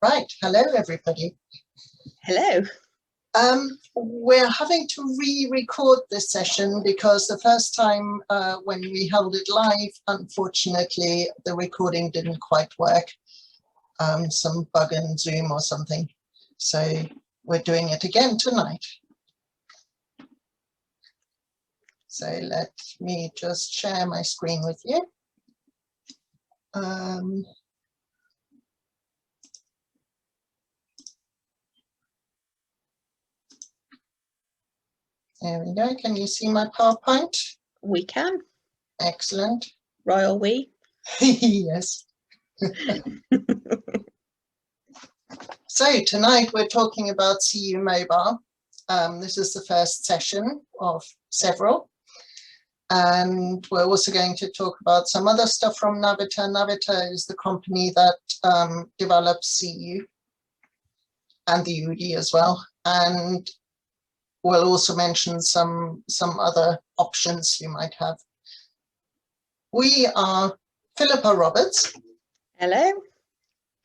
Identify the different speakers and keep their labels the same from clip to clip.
Speaker 1: Right, hello everybody.
Speaker 2: Hello.
Speaker 1: We're having to re-record this session because the first time when we held it live, unfortunately, the recording didn't quite work. Some bug in Zoom or something. So we're doing it again tonight. So let me just share my screen with you. There we go. Can you see my PowerPoint?
Speaker 2: We can.
Speaker 1: Excellent.
Speaker 2: Royal we.
Speaker 1: Yes. So tonight we're talking about SeeYou Mobile. This is the first session of several. And we're also going to talk about some other stuff from Naviter. Naviter is the company that develops SeeYou and the Oudie as well. And we'll also mention some other options you might have. We are Philippa Roberts.
Speaker 2: Hello.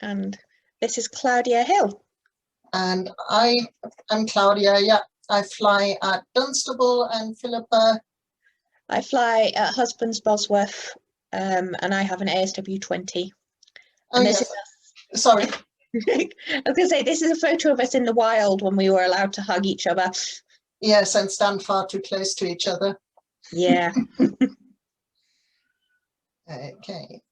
Speaker 2: And this is Claudia Hill.
Speaker 1: And I am Claudia. Yeah, I fly at Dunstable, and Philippa.
Speaker 2: I fly at Husbands Bosworth, and I have an ASW 20.
Speaker 1: Oh,
Speaker 2: and
Speaker 1: yes. Sorry.
Speaker 2: I was going to say, this is a photo of us in the wild when we were allowed to hug each other.
Speaker 1: Yes, and stand far too close to each other.
Speaker 2: Yeah.
Speaker 1: Okay.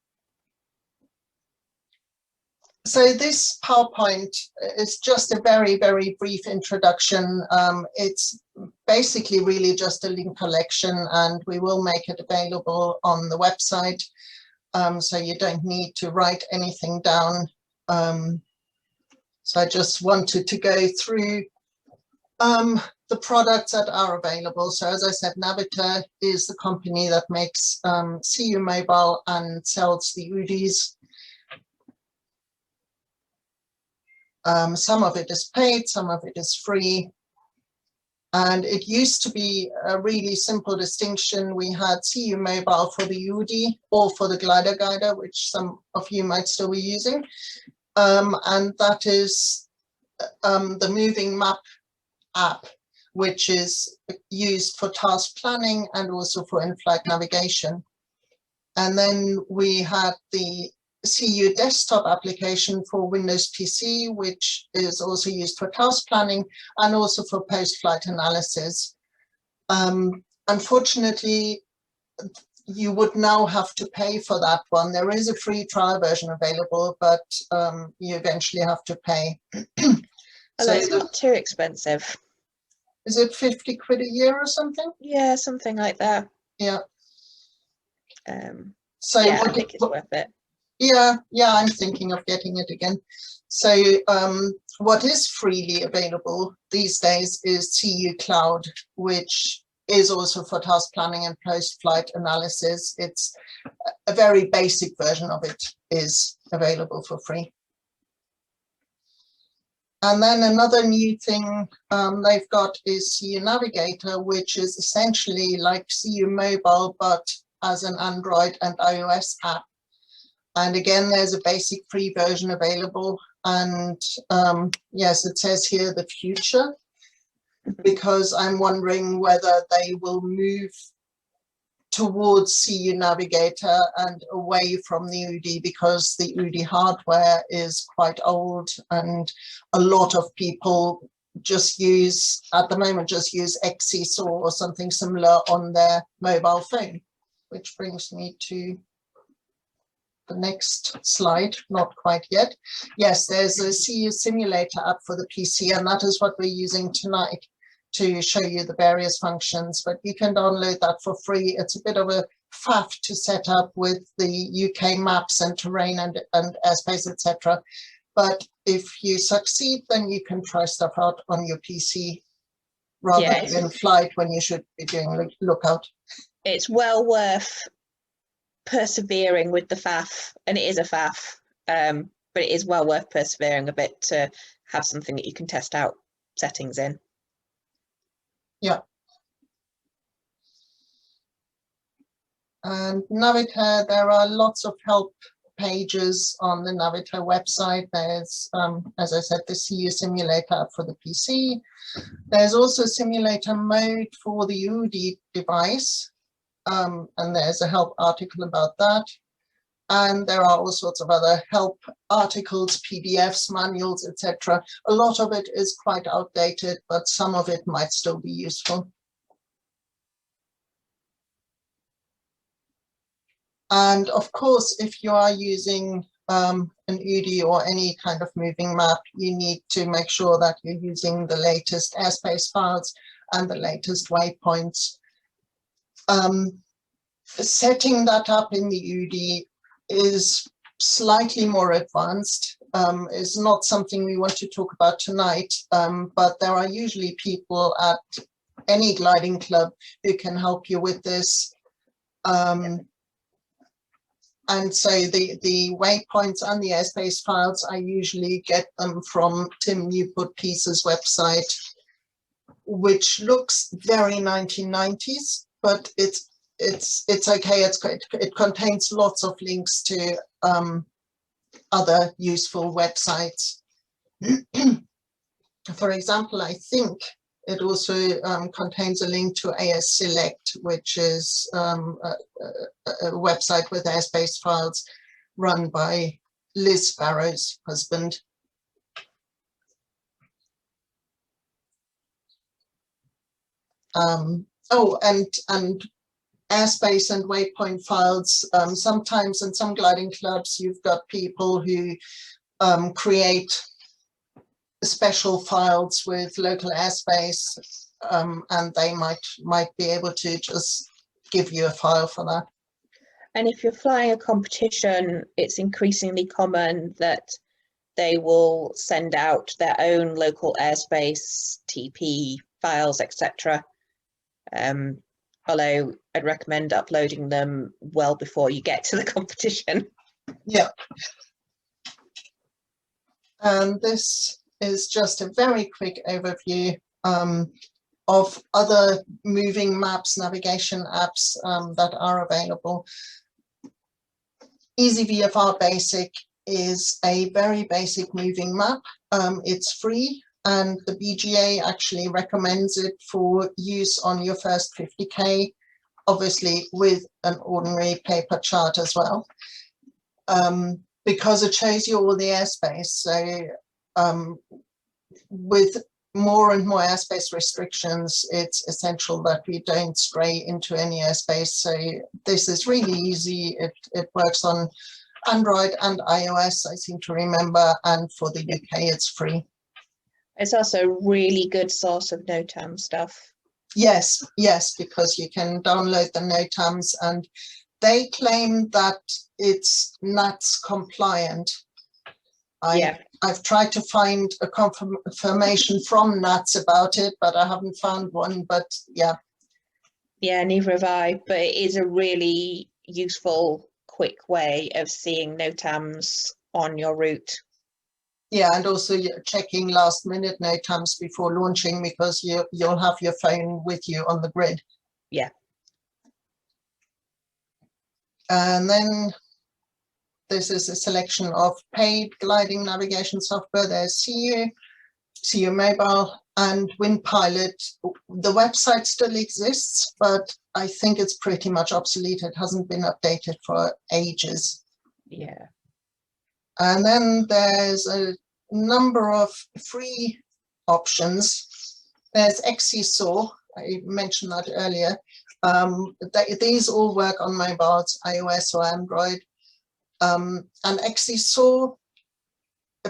Speaker 1: So this PowerPoint is just a very, very brief introduction. It's basically really just a link collection, and we will make it available on the website. So you don't need to write anything down. So I just wanted to go through the products that are available. So as I said, Naviter is the company that makes SeeYou Mobile and sells the Oudies. Some of it is paid, some of it is free. And it used to be a really simple distinction. We had SeeYou Mobile for the Oudie or for the GliderGuider, which some of you might still be using. And that is the moving map app, which is used for task planning and also for in-flight navigation. And then we had the SeeYou desktop application for Windows PC, which is also used for task planning and also for post-flight analysis. Unfortunately, you would now have to pay for that one. There is a free trial version available, but you eventually have to pay.
Speaker 2: So it's not too expensive.
Speaker 1: Is it 50 quid a year or something?
Speaker 2: Yeah, something like that.
Speaker 1: Yeah.
Speaker 2: So yeah, I think it's worth it.
Speaker 1: Yeah, I'm thinking of getting it again. So what is freely available these days is SeeYou Cloud, which is also for task planning and post-flight analysis. It's a very basic version of it is available for free. And then another new thing they've got is SeeYou Navigator, which is essentially like SeeYou Mobile, but as an Android and iOS app. And again, there's a basic free version available. And yes, it says here the future, because I'm wondering whether they will move towards SeeYou Navigator and away from the Oudie, because the Oudie hardware is quite old and a lot of people just use, at the moment, just use XCSAW or something similar on their mobile phone, which brings me to the next slide. Not quite yet. Yes, there's a SeeYou simulator app for the PC, and that is what we're using tonight to show you the various functions, but you can download that for free. It's a bit of a faff to set up with the UK maps and terrain and airspace, etc. But if you succeed, then you can try stuff out on your PC rather than in flight when you should be doing lookout.
Speaker 2: It's well worth persevering with the faff, and it is a faff, but it is well worth persevering a bit to have something that you can test out settings in.
Speaker 1: Yeah. And Naviter, there are lots of help pages on the Naviter website. There's, as I said, the SeeYou simulator app for the PC. There's also simulator mode for the Oudie device, and there's a help article about that. And there are all sorts of other help articles, PDFs, manuals, etc. A lot of it is quite outdated, but some of it might still be useful. And of course, if you are using an Oudie or any kind of moving map, you need to make sure that you're using the latest airspace files and the latest waypoints. Setting that up in the Oudie is slightly more advanced. Is not something we want to talk about tonight, but there are usually people at any gliding club who can help you with this. And so the waypoints and the airspace files, I usually get them from Tim Newport-Peace's website, which looks very 1990s, but it's okay. It contains lots of links to other useful websites. For example, I think it also contains a link to AS Select, which is a website with airspace files run by Liz Sparrow's husband. Oh, and airspace and waypoint files. Sometimes in some gliding clubs, you've got people who create special files with local airspace, and they might be able to just give you a file for that.
Speaker 2: And if you're flying a competition, it's increasingly common that they will send out their own local airspace, TP files, etc. Although I'd recommend uploading them well before you get to the competition.
Speaker 1: Yeah. And this is just a very quick overview of other moving maps, navigation apps that are available. EasyVFR Basic is a very basic moving map. It's free, and the BGA actually recommends it for use on your first 50K, obviously with an ordinary paper chart as well, because it shows you all the airspace. So with more and more airspace restrictions, it's essential that we don't stray into any airspace. So this is really easy. It works on Android and iOS, I seem to remember, and for the UK it's free.
Speaker 2: It's also a really good source of NOTAM stuff.
Speaker 1: Yes, because you can download the NOTAMs, and they claim that it's NATS compliant. I've tried to find a confirmation from NATS about it, but I haven't found one. But yeah.
Speaker 2: Yeah, neither have I. But it is a really useful, quick way of seeing NOTAMs on your route.
Speaker 1: Yeah, and also you're checking last-minute NOTAMs before launching, because you'll have your phone with you on the grid.
Speaker 2: Yeah.
Speaker 1: And then this is a selection of paid gliding navigation software. There's SeeYou Mobile, and WindPilot. The website still exists, but I think it's pretty much obsolete. It hasn't been updated for ages.
Speaker 2: Yeah.
Speaker 1: And then there's a number of free options. There's XCSAW. I mentioned that earlier. These all work on mobiles, iOS or Android. And XCSAW,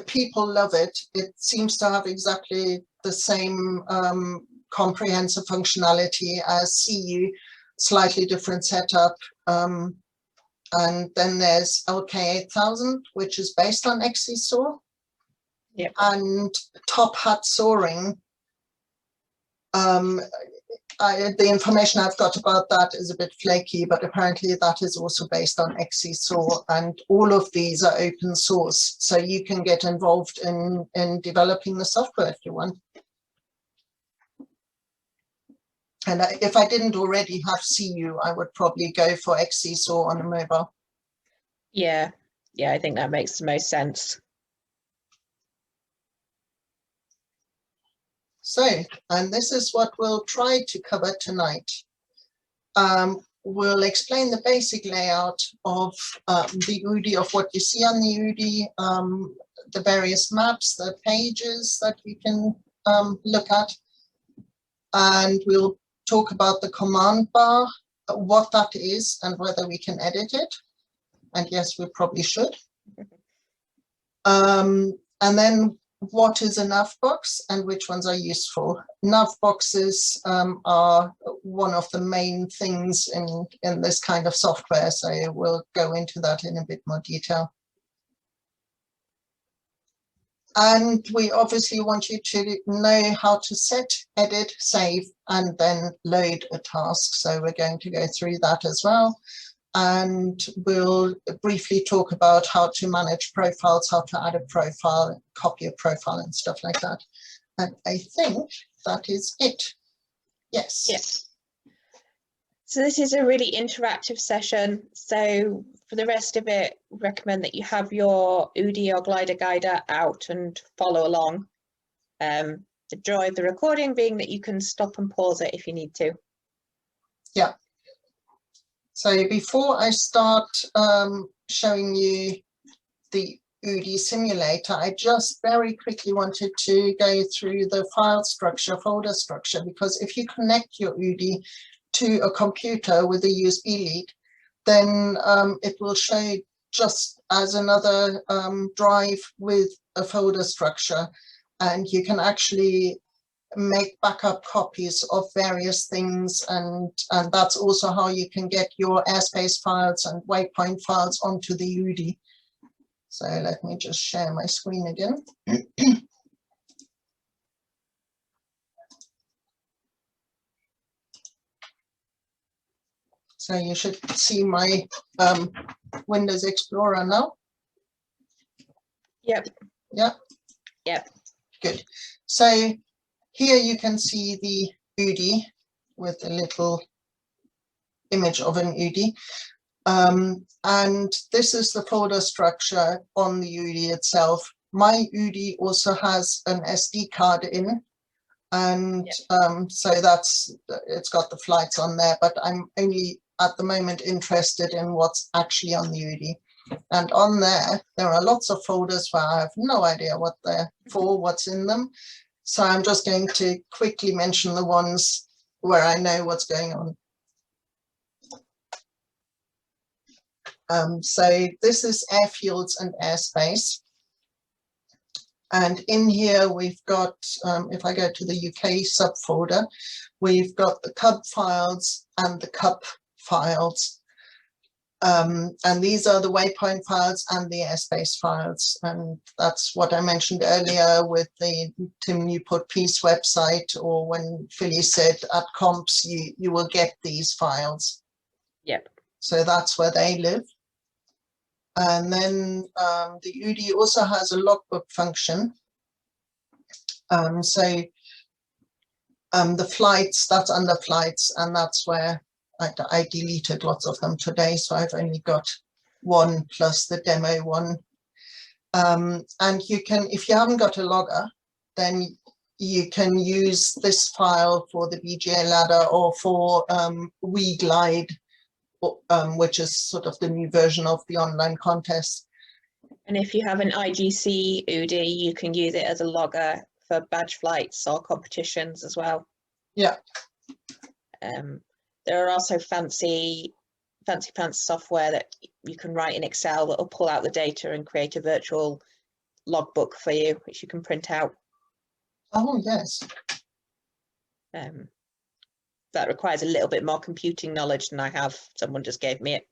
Speaker 1: people love it. It seems to have exactly the same comprehensive functionality as SeeYou, slightly different setup. And then there's LK8000, which is based on XCSAW.
Speaker 2: Yep.
Speaker 1: And Top Hat Soaring. The information I've got about that is a bit flaky, but apparently that is also based on XCSAW, and all of these are open source, so you can get involved in developing the software if you want. And if I didn't already have SeeYou, I would probably go for XCSAW on a mobile.
Speaker 2: Yeah, Yeah, I think that makes the most sense.
Speaker 1: So, and this is what we'll try to cover tonight. We'll explain the basic layout of the Oudie, of what you see on the Oudie, the various maps, the pages that you can look at. And we'll talk about the command bar, what that is and whether we can edit it. And yes, we probably should. And then what is a nav box and which ones are useful. Nav boxes are one of the main things in this kind of software, so we'll go into that in a bit more detail. And we obviously want you to know how to set, edit, save, and then load a task. So we're going to go through that as well. And we'll briefly talk about how to manage profiles, how to add a profile, copy a profile and stuff like that. And I think that is it. Yes.
Speaker 2: Yes. So this is a really interactive session. So for the rest of it, recommend that you have your Oudie or GliderGuider out and follow along. The joy of the recording being that you can stop and pause it if you need to.
Speaker 1: Yeah. So before I start showing you the Oudie simulator, I just very quickly wanted to go through the file structure, folder structure, because if you connect your Oudie to a computer with a USB lead, then it will show just as another drive with a folder structure, and you can actually make backup copies of various things, and that's also how you can get your airspace files and waypoint files onto the Oudie. So let me just share my screen again. So you should see my Windows Explorer now.
Speaker 2: Yep.
Speaker 1: Yep.
Speaker 2: Yep.
Speaker 1: Good. So here you can see the Oudie with a little image of an Oudie. And this is the folder structure on the Oudie itself. My Oudie also has an SD card in, and so it's got the flights on there, but I'm only at the moment interested in what's actually on the Oudie. And on there are lots of folders where I have no idea what they're for, what's in them. So I'm just going to quickly mention the ones where I know what's going on. So this is airfields and airspace. And in here we've got, if I go to the UK subfolder, we've got the CUB files and the CUP files. And these are the waypoint files and the airspace files. And that's what I mentioned earlier with the Tim Newport Peace website, or when Philly said at comps, you will get these files.
Speaker 2: Yep.
Speaker 1: So that's where they live. And then the Oudie also has a logbook function. The flights, that's under flights, and that's where I deleted lots of them today, so I've only got one plus the demo one. And you can, if you haven't got a logger, then you can use this file for the BGA ladder or for WeGlide, which is sort of the new version of the online contest.
Speaker 2: And if you have an IGC Oudie, you can use it as a logger for badge flights or competitions as well.
Speaker 1: Yeah.
Speaker 2: There are also fancy pants software that you can write in Excel that will pull out the data and create a virtual logbook for you, which you can print out.
Speaker 1: Oh, yes.
Speaker 2: That requires a little bit more computing knowledge than I have. Someone just gave me it.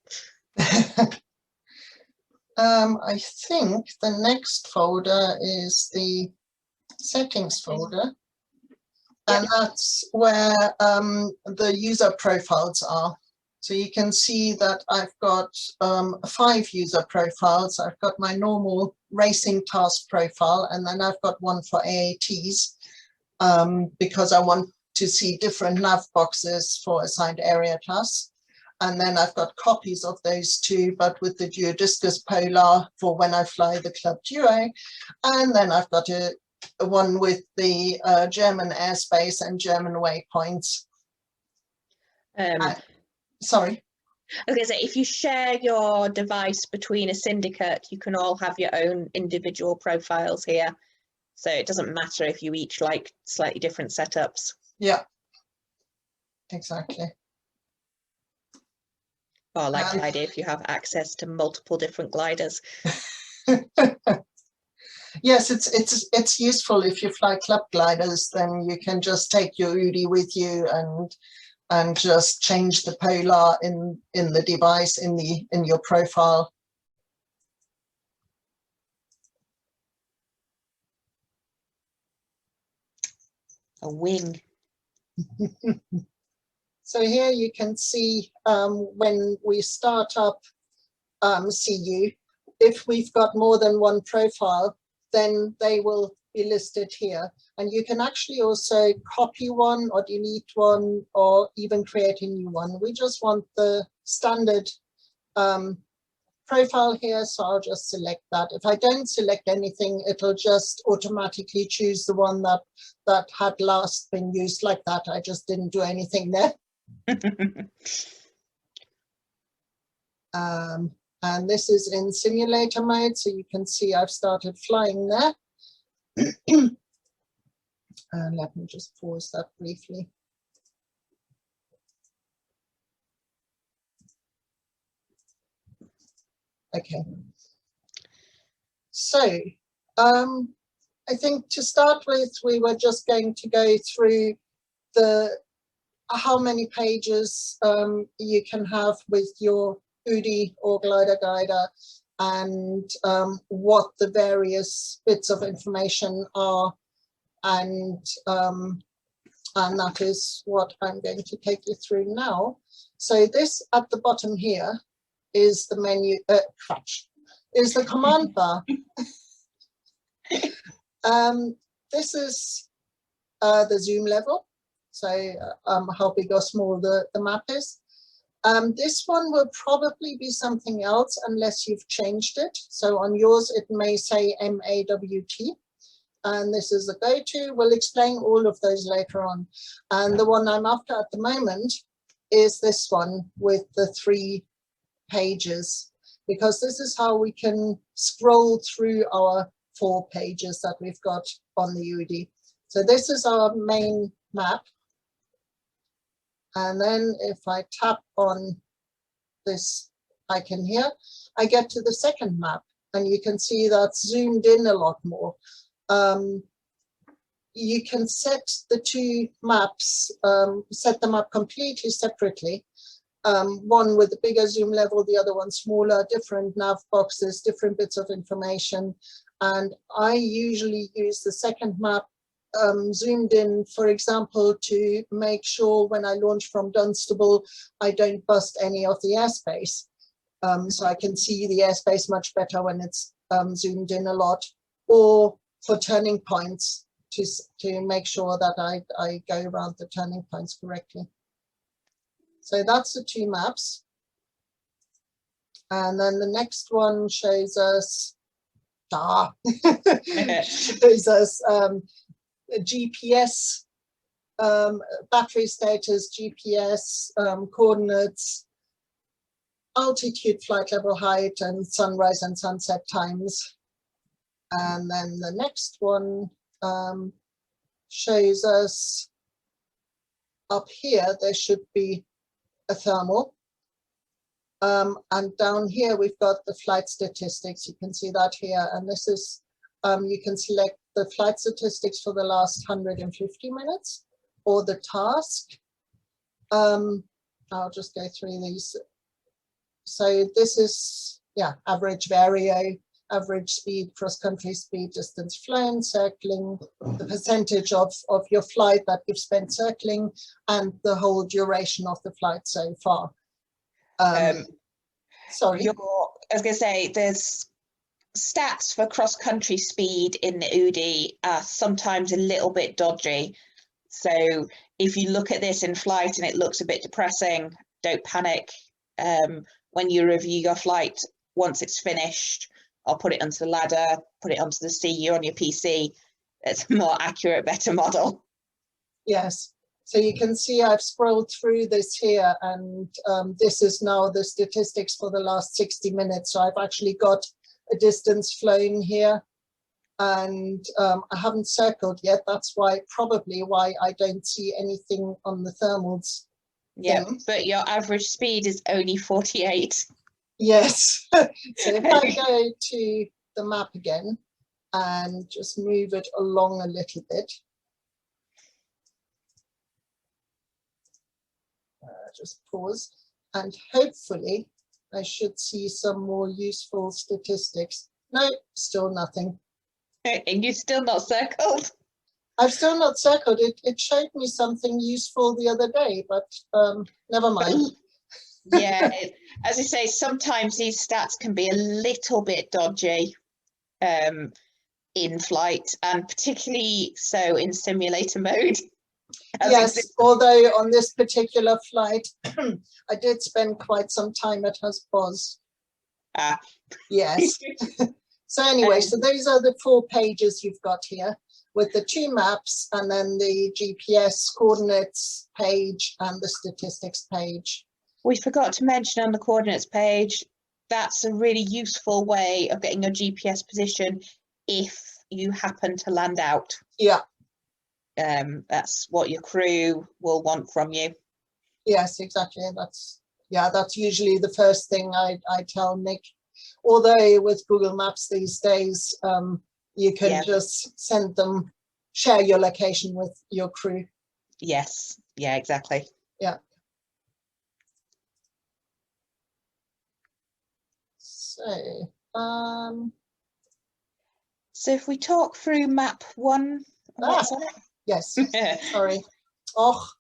Speaker 1: I think the next folder is the settings folder. And that's where the user profiles are. So you can see that I've got 5 user profiles. I've got my normal racing task profile, and then I've got one for AATs because I want to see different nav boxes for assigned area tasks. And then I've got copies of those two, but with the Geodiscus Polar for when I fly the Club Duo. And then I've got a one with the German airspace and German waypoints. Sorry.
Speaker 2: I was going to say, if you share your device between a syndicate, you can all have your own individual profiles here. So it doesn't matter if you each like slightly different setups.
Speaker 1: Yeah, exactly.
Speaker 2: Or like the idea if you have access to multiple different gliders.
Speaker 1: Yes, it's useful if you fly club gliders, then you can just take your Oudie with you and just change the polar in the device in your profile.
Speaker 2: A wing.
Speaker 1: So here you can see when we start up SeeYou, if we've got more than one profile, then they will be listed here. And you can actually also copy one or delete one or even create a new one. We just want the standard profile here, so I'll just select that. If I don't select anything, it'll just automatically choose the one that had last been used like that. I just didn't do anything there. And this is in simulator mode, so you can see I've started flying there. And let me just pause that briefly. Okay. So I think to start with, we were just going to go through how many pages you can have with your Oudie or GliderGuider, and what the various bits of information are, and that is what I'm going to take you through now. So this at the bottom here is the menu, is the command bar. This is the zoom level, so how big or small the map is. This one will probably be something else unless you've changed it. So on yours, it may say MAWT. And this is the go-to. We'll explain all of those later on. And the one I'm after at the moment is this one with the 3 pages, because this is how we can scroll through our 4 pages that we've got on the Oudie. So this is our main map. And then if I tap on this icon here, I get to the second map, and you can see that's zoomed in a lot more. You can set the 2 maps, set them up completely separately. One with a bigger zoom level, the other one smaller, different nav boxes, different bits of information. And I usually use the second map zoomed in, for example, to make sure when I launch from Dunstable, I don't bust any of the airspace. So I can see the airspace much better when it's zoomed in a lot, or for turning points to make sure that I go around the turning points correctly. So that's the 2 maps. And then the next one shows us, shows us GPS, battery status, GPS, coordinates, altitude, flight level, height, and sunrise and sunset times. And then the next one shows us up here, there should be a thermal. And down here, we've got the flight statistics. You can see that here. And this is, you can select the flight statistics for the last 150 minutes or the task. I'll just go through these. So this is, yeah, average vario, average speed, cross-country speed, distance flown, circling, the percentage of your flight that you've spent circling, and the whole duration of the flight so far. Sorry.
Speaker 2: I was going to say, there's stats for cross-country speed in the Oudie are sometimes a little bit dodgy. So if you look at this in flight and it looks a bit depressing, don't panic. when you review your flight, once it's finished, I'll put it onto the ladder, put it onto the SeeYou on your PC. It's a more accurate, better model.
Speaker 1: Yes. So you can see I've scrolled through this here, and this is now the statistics for the last 60 minutes. So I've actually got a distance flown here, and I haven't circled yet. That's probably why I don't see anything on the thermals.
Speaker 2: Yeah, but your average speed is only 48.
Speaker 1: Yes. So if I go to the map again and just move it along a little bit. Just pause, and hopefully I should see some more useful statistics. No, still nothing.
Speaker 2: And you're still not circled?
Speaker 1: I've still not circled it. It showed me something useful the other day, but never mind.
Speaker 2: Yeah, as I say, sometimes these stats can be a little bit dodgy in flight, and particularly so in simulator mode.
Speaker 1: Yes, although on this particular flight, I did spend quite some time at Husbos.
Speaker 2: Ah.
Speaker 1: Yes. So anyway, so those are the 4 pages you've got here, with the 2 maps and then the GPS coordinates page and the statistics page.
Speaker 2: We forgot to mention on the coordinates page, that's a really useful way of getting your GPS position if you happen to land out.
Speaker 1: Yeah.
Speaker 2: That's what your crew will want from you.
Speaker 1: Yes, exactly. That's usually the first thing I tell Nick. Although with Google Maps these days, you can just send them, share your location with your crew.
Speaker 2: Yes, yeah, exactly.
Speaker 1: Yeah. So,
Speaker 2: so if we talk through map 1, what's on it?
Speaker 1: Yes, sorry. Oh,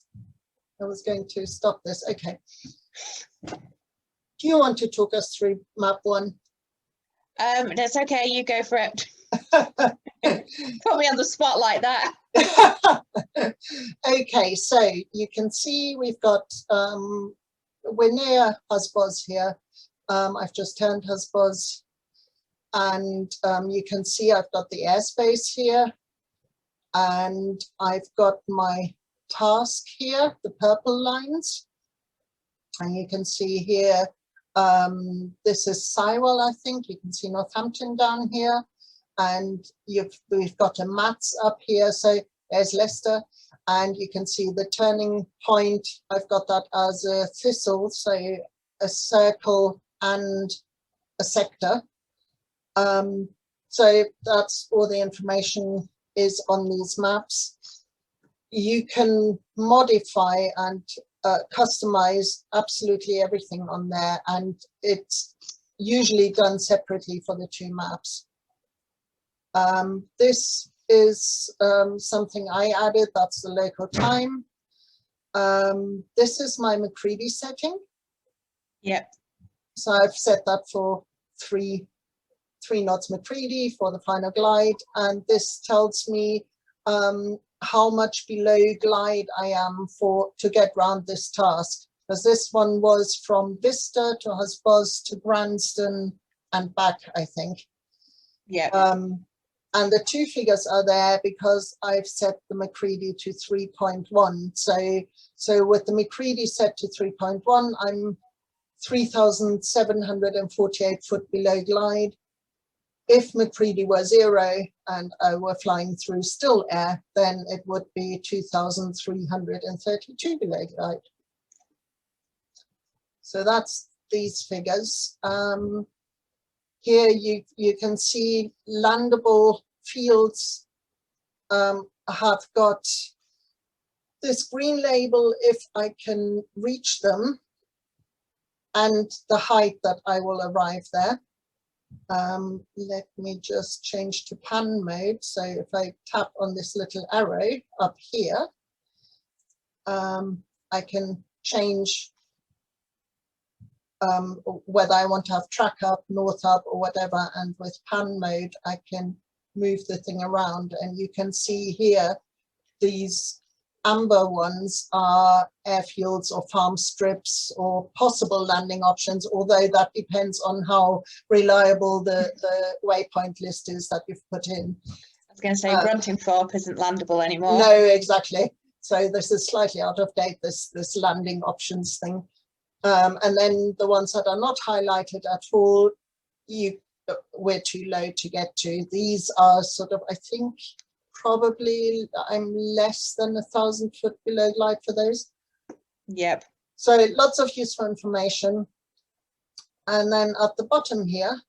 Speaker 1: I was going to stop this. Okay. Do you want to talk us through map 1?
Speaker 2: That's okay, you go for it. Put me on the spot like that.
Speaker 1: Okay, so you can see we've got, we're near Husbos here. I've just turned Husbos, and you can see I've got the airspace here, and I've got my task here, the purple lines, and you can see here, this is Sywell, I think. You can see Northampton down here, and we've got a Mats up here, so there's Leicester, and you can see the turning point. I've got that as a thistle, so a circle and a sector. So that's all the information is on these maps. You can modify and customize absolutely everything on there, and it's usually done separately for the 2 maps. This is something I added, that's the local time. This is my McCready setting. Yep. So I've set that for 3 knots McCready for the final glide, and this tells me how much below glide I am to get round this task, because this one was from Vista to Husbos to Branston and back, I think. Yeah. And the 2 figures are there because I've set the McCready to 3.1. So with the McCready set to 3.1, I'm 3,748 foot below glide. If McCready were 0 and I were flying through still air, then it would be 2,332 below glide. So that's these figures. Here you can see landable fields have got this green label if I can reach them, and the height that I will arrive there. Let me just change to pan mode. So if I tap on this little arrow up here, I can change whether I want to have track up, north up, or whatever. And with pan mode, I can move the thing around, and you can see here these amber ones are airfields or farm strips or possible landing options, although that depends on how reliable the waypoint list is that you've put in.
Speaker 2: I was going to say Gruntingthorpe isn't landable anymore.
Speaker 1: No, exactly. So this is slightly out of date, this landing options thing. And then the ones that are not highlighted at all, we're too low to get to. These are sort of, I think, probably I'm less than 1,000 foot below glide for those.
Speaker 2: Yep.
Speaker 1: So lots of useful information. And then at the bottom here,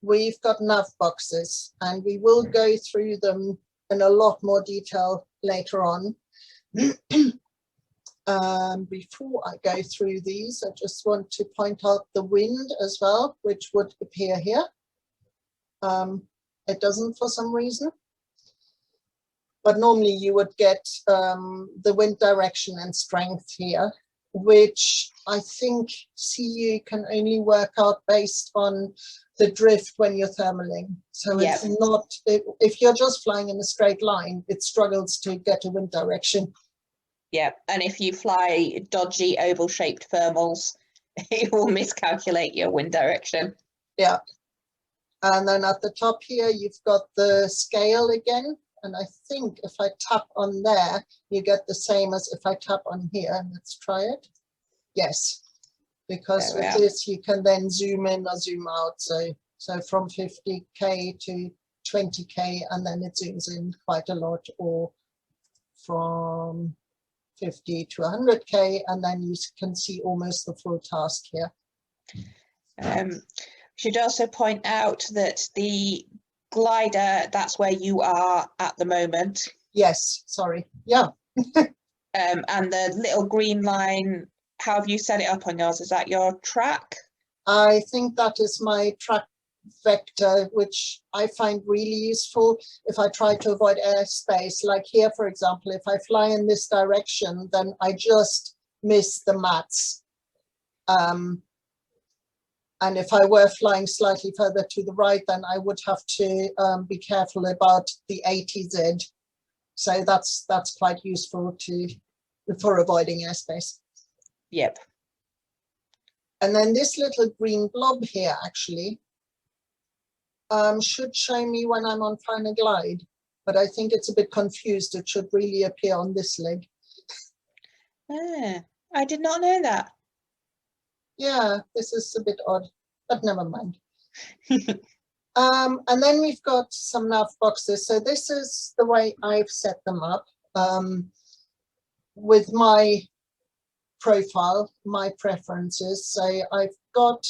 Speaker 1: we've got nav boxes, and we will go through them in a lot more detail later on. Before I go through these, I just want to point out the wind as well, which would appear here. It doesn't for some reason. But normally you would get the wind direction and strength here, which I think SeeYou can only work out based on the drift when you're thermaling. So it's not, if you're just flying in a straight line, it struggles to get a wind direction.
Speaker 2: Yeah, and if you fly dodgy oval-shaped thermals, it will miscalculate your wind direction.
Speaker 1: Yeah. And then at the top here, you've got the scale again. And I think if I tap on there, you get the same as if I tap on here. Let's try it. Yes, because with this, you can then zoom in or zoom out. So from 50K to 20K, and then it zooms in quite a lot, or from 50 to 100K, and then you can see almost the full task here.
Speaker 2: Should also point out that the glider, that's where you are at the moment.
Speaker 1: Yes, sorry. Yeah.
Speaker 2: And the little green line, how have you set it up on yours? Is that your track?
Speaker 1: I think that is my track vector, which I find really useful if I try to avoid airspace. Like here, for example, if I fly in this direction, then I just miss the mats. And if I were flying slightly further to the right, then I would have to be careful about the ATZ. So that's quite useful for avoiding airspace.
Speaker 2: Yep.
Speaker 1: And then this little green blob here actually should show me when I'm on final glide, but I think it's a bit confused. It should really appear on this leg.
Speaker 2: I did not know that.
Speaker 1: Yeah, this is a bit odd, but never mind. And then we've got some nav boxes. So this is the way I've set them up with my profile, my preferences. So I've got,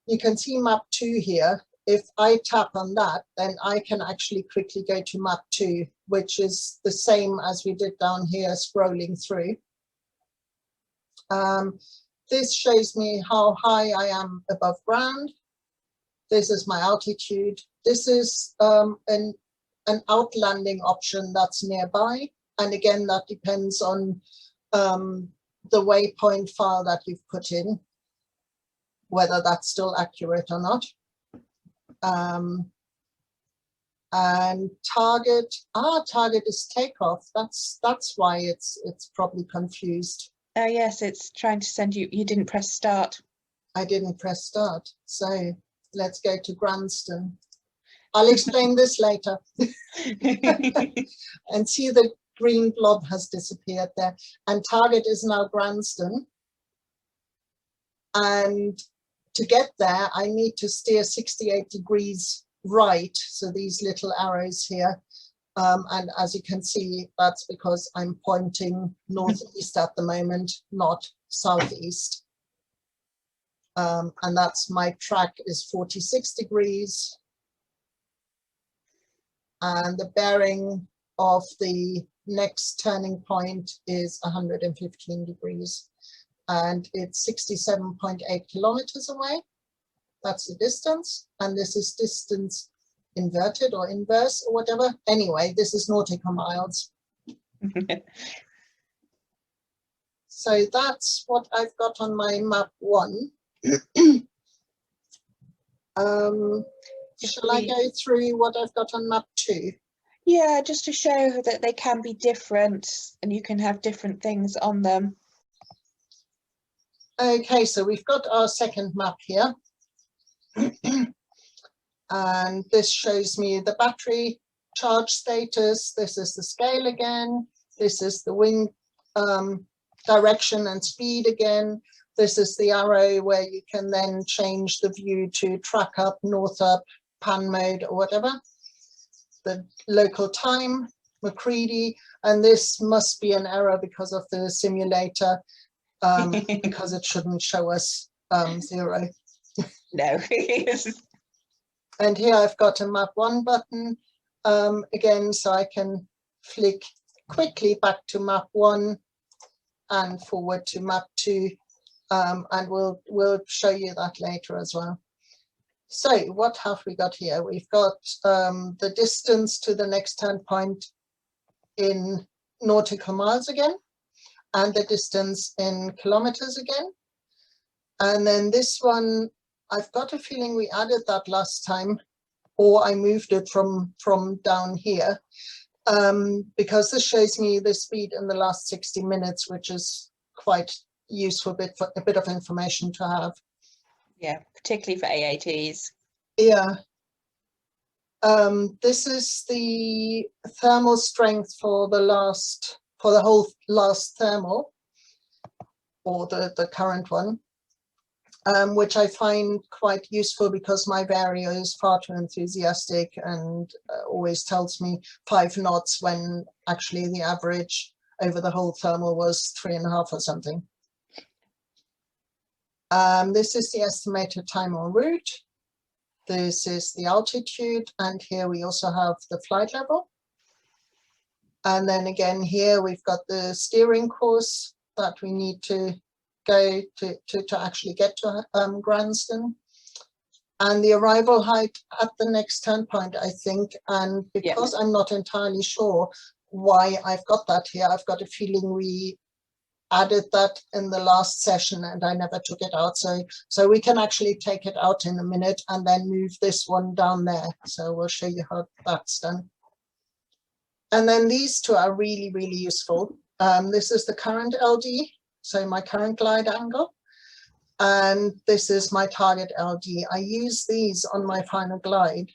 Speaker 1: you can see map 2 here. If I tap on that, then I can actually quickly go to map 2, which is the same as we did down here, scrolling through. This shows me how high I am above ground. This is my altitude. This is an outlanding option that's nearby. And again, that depends on the waypoint file that you've put in, whether that's still accurate or not. And target, target is takeoff. That's why it's probably confused.
Speaker 2: Oh yes, it's trying to send you, you didn't press start.
Speaker 1: I didn't press start. So let's go to Granston. I'll explain this later. And see, the green blob has disappeared there. And target is now Granston. And to get there, I need to steer 68 degrees right. So these little arrows here. And as you can see, that's because I'm pointing northeast at the moment, not southeast. And that's my track is 46 degrees. And the bearing of the next turning point is 115 degrees. And it's 67.8 kilometers away. That's the distance. And this is distance inverted or inverse or whatever. Anyway, this is nautical miles. So that's what I've got on my map 1. Shall I go through what I've got on map 2?
Speaker 2: Yeah, just to show that they can be different and you can have different things on them.
Speaker 1: Okay, so we've got our second map here. And this shows me the battery charge status. This is the scale again. This is the wind direction and speed again. This is the arrow where you can then change the view to track up, north up, pan mode or whatever. The local time, McCready, and this must be an error because of the simulator, because it shouldn't show us 0.
Speaker 2: No.
Speaker 1: And here I've got a map 1 button again, so I can flick quickly back to map 1 and forward to map 2, and we'll show you that later as well. So what have we got here? We've got the distance to the next turn point in nautical miles again, and the distance in kilometers again. And then this one, I've got a feeling we added that last time, or I moved it from down here, because this shows me the speed in the last 60 minutes, which is quite useful a bit of information to have. Yeah,
Speaker 2: particularly for AATs.
Speaker 1: Yeah. This is the thermal strength for the whole last thermal, or the current one. Which I find quite useful because my vario is far too enthusiastic and always tells me 5 knots when actually the average over the whole thermal was 3.5 or something. This is the estimated time en route. This is the altitude, and here we also have the flight level. And then again here we've got the steering course that we need to go to actually get to Granston, and the arrival height at the next turn point, I think. And because I'm not entirely sure why I've got that here, I've got a feeling we added that in the last session and I never took it out, so we can actually take it out in a minute and then move this one down there. So we'll show you how that's done. And then these two are really, really useful. This is the current LD, so my current glide angle, and this is my target LD. I use these on my final glide.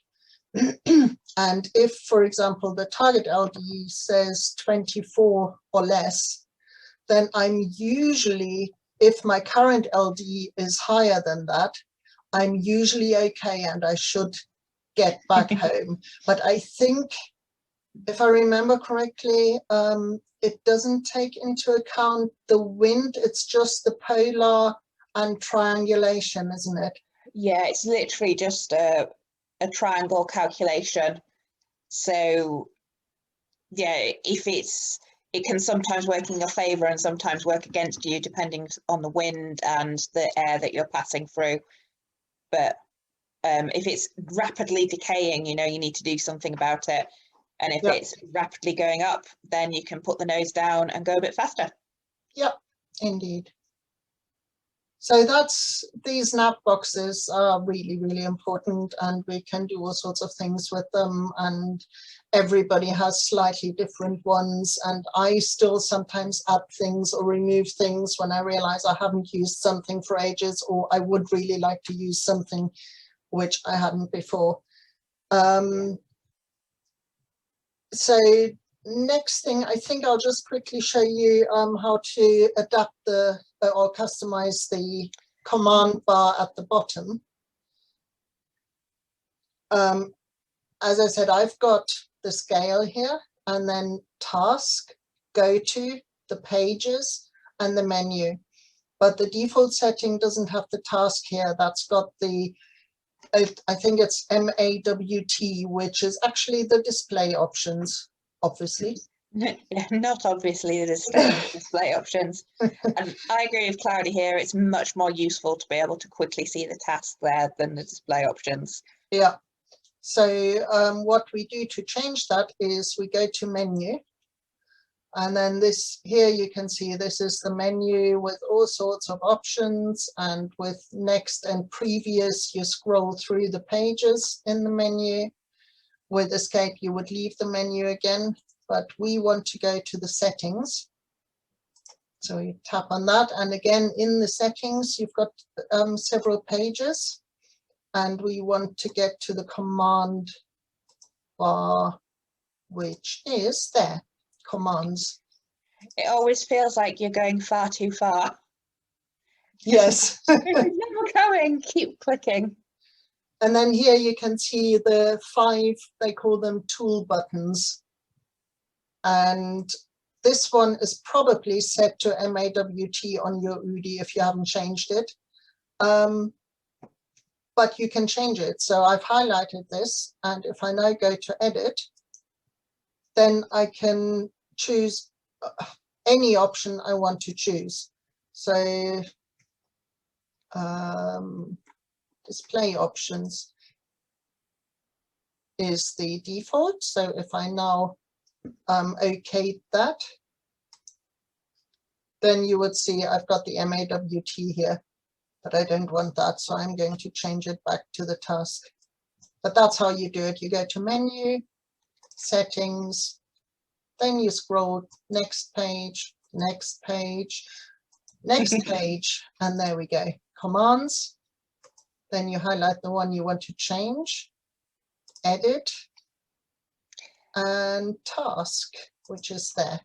Speaker 1: And if, for example, the target LD says 24 or less, then I'm usually, if my current LD is higher than that, I'm usually okay and I should get back home. But I think, if I remember correctly, it doesn't take into account the wind, it's just the polar and triangulation, isn't it?
Speaker 2: Yeah, it's literally just a triangle calculation. So yeah, it can sometimes work in your favor and sometimes work against you depending on the wind and the air that you're passing through. But if it's rapidly decaying, you need to do something about it. And if it's rapidly going up, then you can put the nose down and go a bit faster.
Speaker 1: Yep, indeed. So these nav boxes are really, really important, and we can do all sorts of things with them, and everybody has slightly different ones. And I still sometimes add things or remove things when I realize I haven't used something for ages, or I would really like to use something which I hadn't before. So next thing, I think I'll just quickly show you how to adapt or customize the command bar at the bottom. As I said, I've got the scale here, and then task, go to, the pages, and the menu. But the default setting doesn't have the task here. That's got the, I think it's MAWT, which is actually the display options, obviously.
Speaker 2: Not obviously the display options. And I agree with Claudia here. It's much more useful to be able to quickly see the task there than the display options.
Speaker 1: Yeah. So what we do to change that is we go to menu. And then this here, you can see this is the menu with all sorts of options, and with next and previous, you scroll through the pages in the menu. with escape, you would leave the menu again, but we want to go to the settings. So you tap on that, and again, in the settings, you've got several pages, and we want to get to the command bar, which is there, commands.
Speaker 2: It always feels like you're going far too far.
Speaker 1: Yes.
Speaker 2: Never going, keep clicking.
Speaker 1: And then here you can see the 5, they call them tool buttons. And this one is probably set to MAWT on your Oudie if you haven't changed it. But you can change it. So I've highlighted this, and if I now go to edit, then I can choose any option I want to choose. So display options is the default. So if I now OK that, then you would see I've got the MAWT here, but I don't want that, so I'm going to change it back to the task. But that's how you do it. You go to menu, settings, then you scroll next page, next page, next page, and there we go. Commands. Then you highlight the one you want to change, edit, and task, which is there.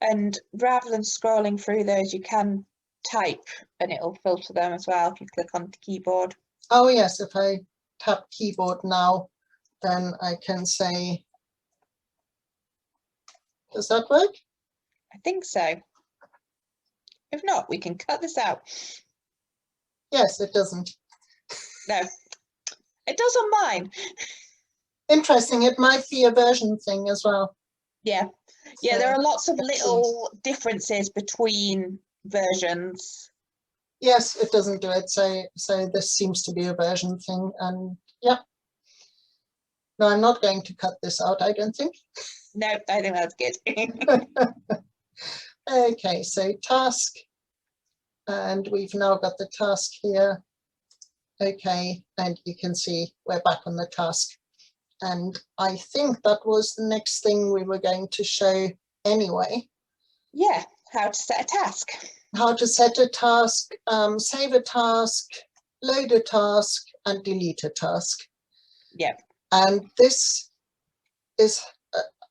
Speaker 2: And rather than scrolling through those, you can type and it'll filter them as well if you click on the keyboard.
Speaker 1: Oh yes, if I tap keyboard now, then I can say, does that work?
Speaker 2: I think so. If not, we can cut this out.
Speaker 1: Yes, it doesn't.
Speaker 2: No, it does on mine.
Speaker 1: Interesting, it might be a version thing as well.
Speaker 2: Yeah, yeah,
Speaker 1: So,
Speaker 2: there are lots of
Speaker 1: let's see.
Speaker 2: little differences between versions.
Speaker 1: Yes, it doesn't do it. So this seems to be a version thing, and yeah. No, I'm not going to cut this out, I don't think.
Speaker 2: No, I think that's good.
Speaker 1: Okay, so task, and we've now got the task here. Okay, and you can see we're back on the task. And I think that was the next thing we were going to show anyway.
Speaker 2: Yeah, how to set a task.
Speaker 1: How to set a task, save a task, load a task, and delete a task.
Speaker 2: Yep.
Speaker 1: And this is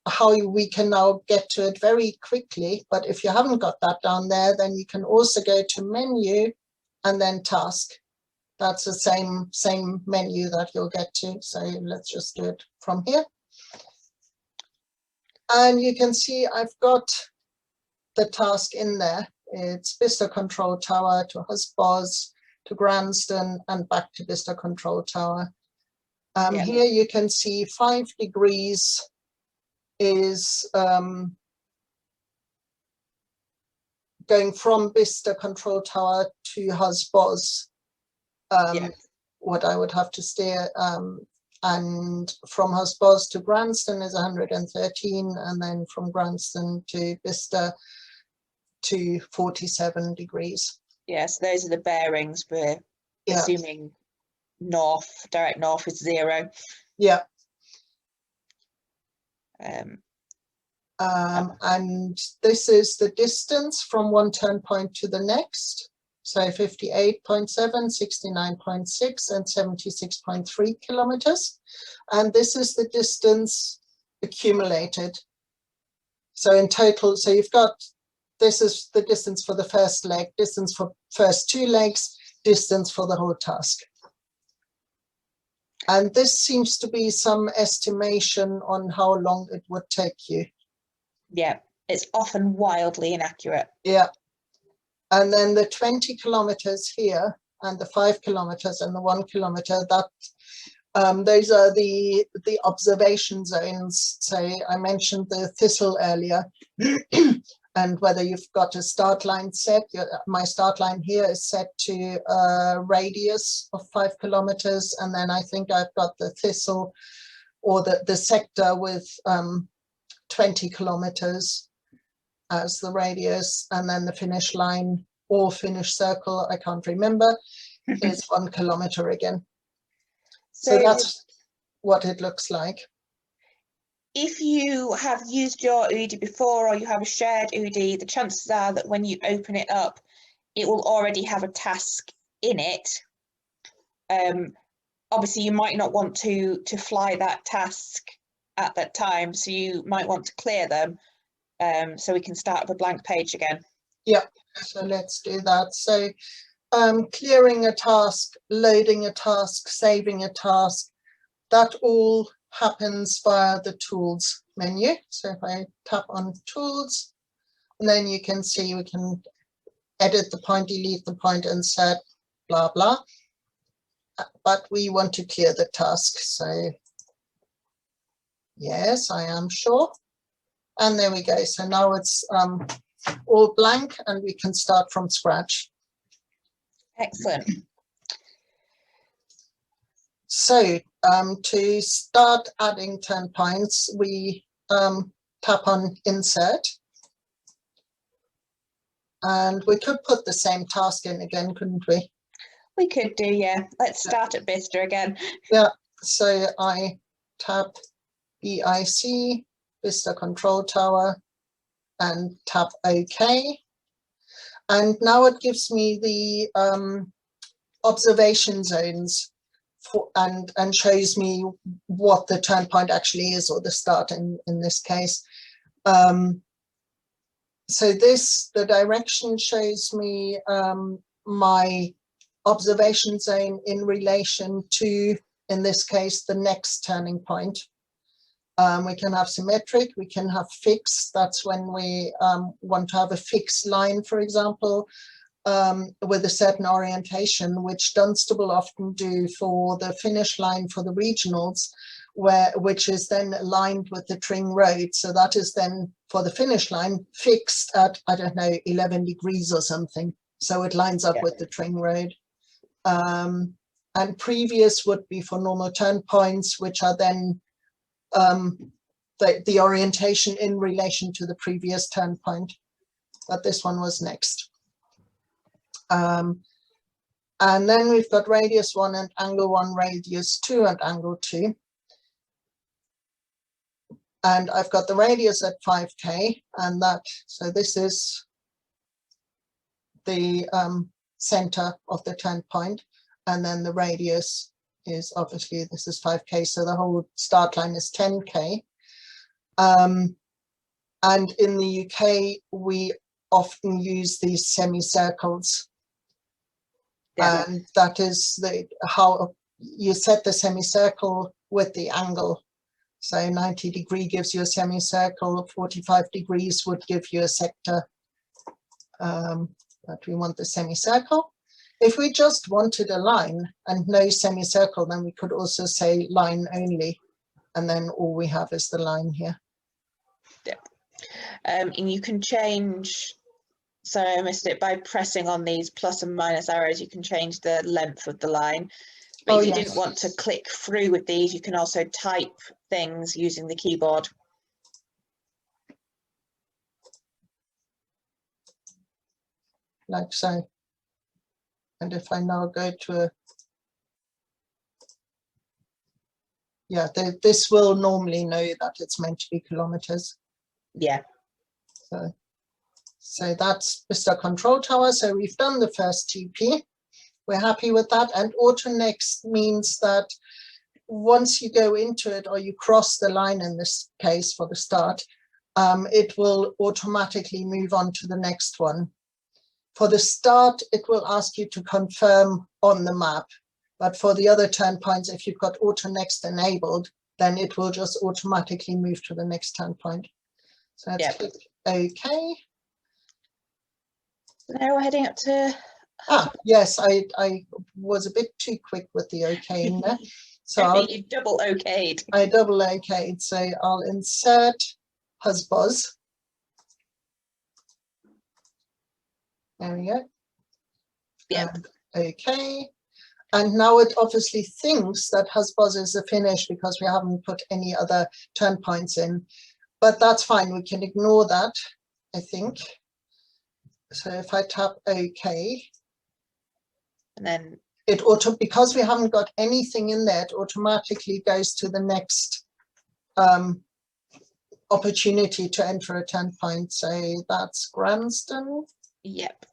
Speaker 1: how we can now get to it very quickly. But if you haven't got that down there, then you can also go to menu and then task. That's the same menu that you'll get to. So let's just do it from here. And you can see I've got the task in there. It's Vista Control Tower to Husbos to Granston and back to Vista Control Tower.
Speaker 2: Yeah.
Speaker 1: Here you can see 5 degrees is going from Vista Control Tower to Husbos.
Speaker 2: Yeah.
Speaker 1: What I would have to steer, and from Husbos to Granston is 113, and then from Granston to Vista to 47 degrees.
Speaker 2: Yes, those are the bearings. We're assuming north, direct north is 0.
Speaker 1: Yeah.
Speaker 2: Oh.
Speaker 1: And this is the distance from one turn point to the next. So 58.7, 69.6, and 76.3 kilometers. And this is the distance accumulated. So in total, so you've got, this is the distance for the first leg, distance for first 2 legs, distance for the whole task. And this seems to be some estimation on how long it would take you.
Speaker 2: Yeah, it's often wildly inaccurate.
Speaker 1: Yeah. And then the 20 kilometers here and the 5 kilometers and the 1 kilometer, that those are the observation zones. So I mentioned the thistle earlier. And whether you've got a start line set, my start line here is set to a radius of 5 kilometers. And then I think I've got the thistle or the sector with 20 kilometers as the radius. And then the finish line or finish circle, I can't remember, is 1 kilometer again. So that's what it looks like.
Speaker 2: if you have used your Oudie before or you have a shared Oudie, the chances are that when you open it up, it will already have a task in it. Obviously, you might not want to fly that task at that time, so you might want to clear them so we can start with a blank page again.
Speaker 1: Yeah, so let's do that. So clearing a task, loading a task, saving a task, that all happens via the tools menu. So if I tap on tools, and then you can see we can edit the point, delete the point, insert, blah, blah. But we want to clear the task. So yes, I am sure. And there we go. So now it's all blank and we can start from scratch.
Speaker 2: Excellent.
Speaker 1: So to start adding turn points, we tap on insert. And we could put the same task in again, couldn't we?
Speaker 2: We could do, yeah. Let's start at Vista again.
Speaker 1: Yeah, so I tap BIC, Vista Control Tower, and tap OK. And now it gives me the observation zones and shows me what the turn point actually is, or the start in this case. So the direction shows me my observation zone in relation to, in this case, the next turning point. We can have symmetric, we can have fixed. That's when we want to have a fixed line, for example, with a certain orientation, which Dunstable often do for the finish line for the regionals, which is then aligned with the Tring Road. So that is then for the finish line fixed at, I don't know, 11 degrees or something. So it lines up with the Tring Road. And previous would be for normal turn points, which are then the orientation in relation to the previous turn point. But this one was next. And then we've got radius 1 and angle 1, radius 2 and angle 2. And I've got the radius at 5K, and that, so this is the center of the turn point, and then the radius is obviously, this is 5K, so the whole start line is 10K. And in the UK, we often use these semicircles. Yeah. And that is how you set the semicircle with the angle. So 90 degree gives you a semicircle, 45 degrees would give you a sector, but we want the semicircle. If we just wanted a line and no semicircle, then we could also say line only, and then all we have is the line here.
Speaker 2: Yeah. And you can change, sorry I missed it, by pressing on these plus and minus arrows, you can change the length of the line. But if you didn't want to click through with these, you can also type things using the keyboard.
Speaker 1: Like so. And if I now go to a, yeah, this will normally know that it's meant to be kilometers.
Speaker 2: Yeah.
Speaker 1: So that's Vista Control Tower. So we've done the first TP. We're happy with that. And auto next means that once you go into it or you cross the line in this case for the start, it will automatically move on to the next one. For the start, it will ask you to confirm on the map. But for the other turn points, if you've got auto next enabled, then it will just automatically move to the next turn point. So let's click OK.
Speaker 2: Now we're heading up to...
Speaker 1: Yes, I was a bit too quick with the OK in there. So
Speaker 2: you double okayed.
Speaker 1: I double okayed. So I'll insert Husbuzz. There we go.
Speaker 2: Yep.
Speaker 1: OK. And now it obviously thinks that Husbuzz is a finish because we haven't put any other turn points in. But that's fine. We can ignore that, I think. So if I tap OK.
Speaker 2: And then
Speaker 1: it because we haven't got anything in there, it automatically goes to the next opportunity to enter a 10 point. So that's Granston.
Speaker 2: Yep.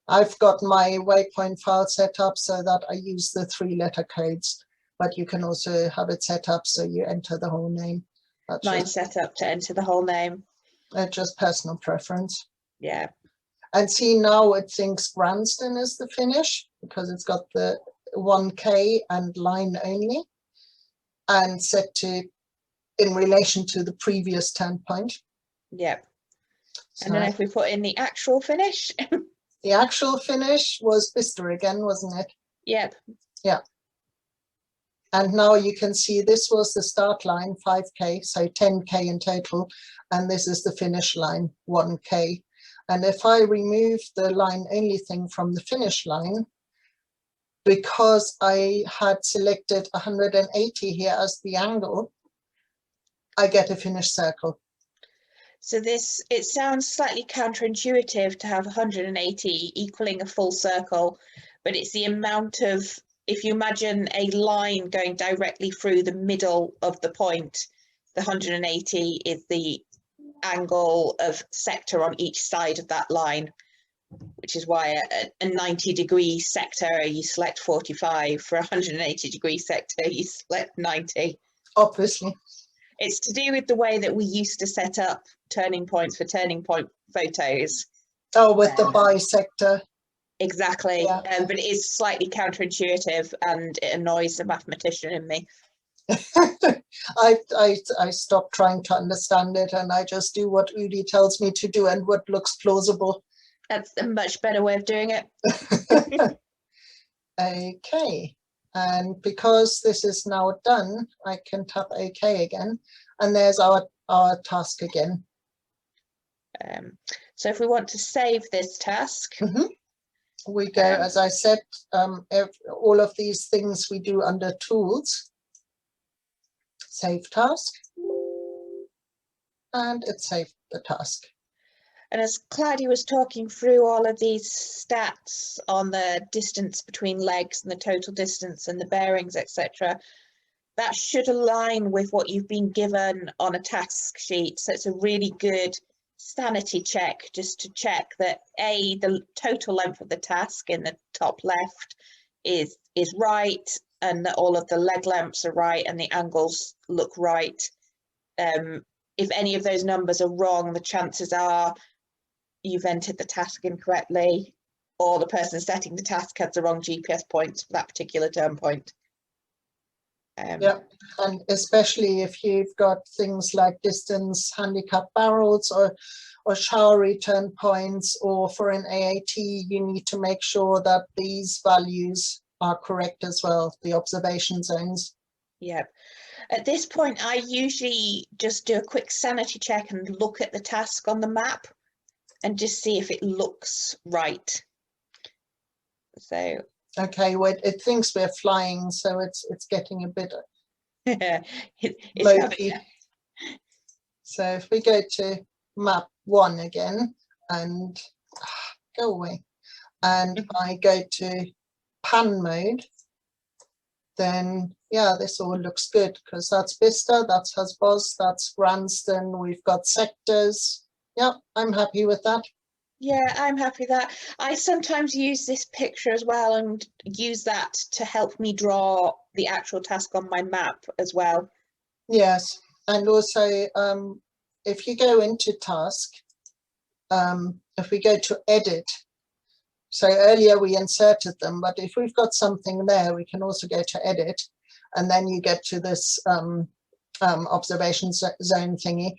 Speaker 1: I've got my waypoint file set up so that I use the 3-letter codes, but you can also have it set up so you enter the whole name. That's
Speaker 2: Mine's set up to enter the whole name.
Speaker 1: just personal preference.
Speaker 2: Yeah.
Speaker 1: And see, now it thinks Granston is the finish because it's got the 1K and line only, and set to in relation to the previous 10 point.
Speaker 2: Yep.
Speaker 1: So
Speaker 2: And then if we put in the actual finish.
Speaker 1: the actual finish was Bicester again, wasn't it?
Speaker 2: Yep.
Speaker 1: Yeah. And now you can see this was the start line, 5K, so 10K in total, and this is the finish line, 1K. And if I remove the line only thing from the finish line, because I had selected 180 here as the angle, I get a finished circle.
Speaker 2: So this, it sounds slightly counterintuitive to have 180 equaling a full circle, but it's the amount of, if you imagine a line going directly through the middle of the point, the 180 is the angle of sector on each side of that line, which is why a 90-degree sector you select 45, for a 180-degree sector you select 90.
Speaker 1: Obviously.
Speaker 2: It's to do with the way that we used to set up turning points for turning point photos.
Speaker 1: Oh, with the bisector.
Speaker 2: Exactly.
Speaker 1: Yeah.
Speaker 2: But it is slightly counterintuitive and it annoys the mathematician in me.
Speaker 1: I stopped trying to understand it and I just do what Oudie tells me to do and what looks plausible.
Speaker 2: That's a much better way of doing it.
Speaker 1: Okay, and because this is now done, I can tap OK again, and there's our task again.
Speaker 2: So if we want to save this task,
Speaker 1: we go, as I said, all of these things we do under Tools, Save Task, and it saved the task.
Speaker 2: and as Claudia was talking through all of these stats on the distance between legs and the total distance and the bearings, etc., that should align with what you've been given on a task sheet. So it's a really good sanity check just to check that the total length of the task in the top left is right, and that all of the leg lengths are right and the angles look right. If any of those numbers are wrong, the chances are you've entered the task incorrectly, or the person setting the task has the wrong GPS points for that particular turn point.
Speaker 1: Yeah, and especially if you've got things like distance handicap barrels or shower return points, or for an AAT, you need to make sure that these values are correct as well, the observation zones.
Speaker 2: Yeah. At this point, I usually just do a quick sanity check and look at the task on the map and just see if it looks right. So
Speaker 1: okay, well, it thinks we're flying, so it's getting a bit
Speaker 2: it's
Speaker 1: so if we go to map 1 again and go away, and I go to pan mode, then yeah, this all looks good because that's Bicester, that's Husbos, that's Granston, we've got sectors. Yeah, I'm happy with that.
Speaker 2: Yeah, I'm happy that I sometimes use this picture as well and use that to help me draw the actual task on my map as well.
Speaker 1: Yes, and also if you go into task, if we go to edit, so earlier we inserted them, but if we've got something there, we can also go to edit, and then you get to this observation zone thingy,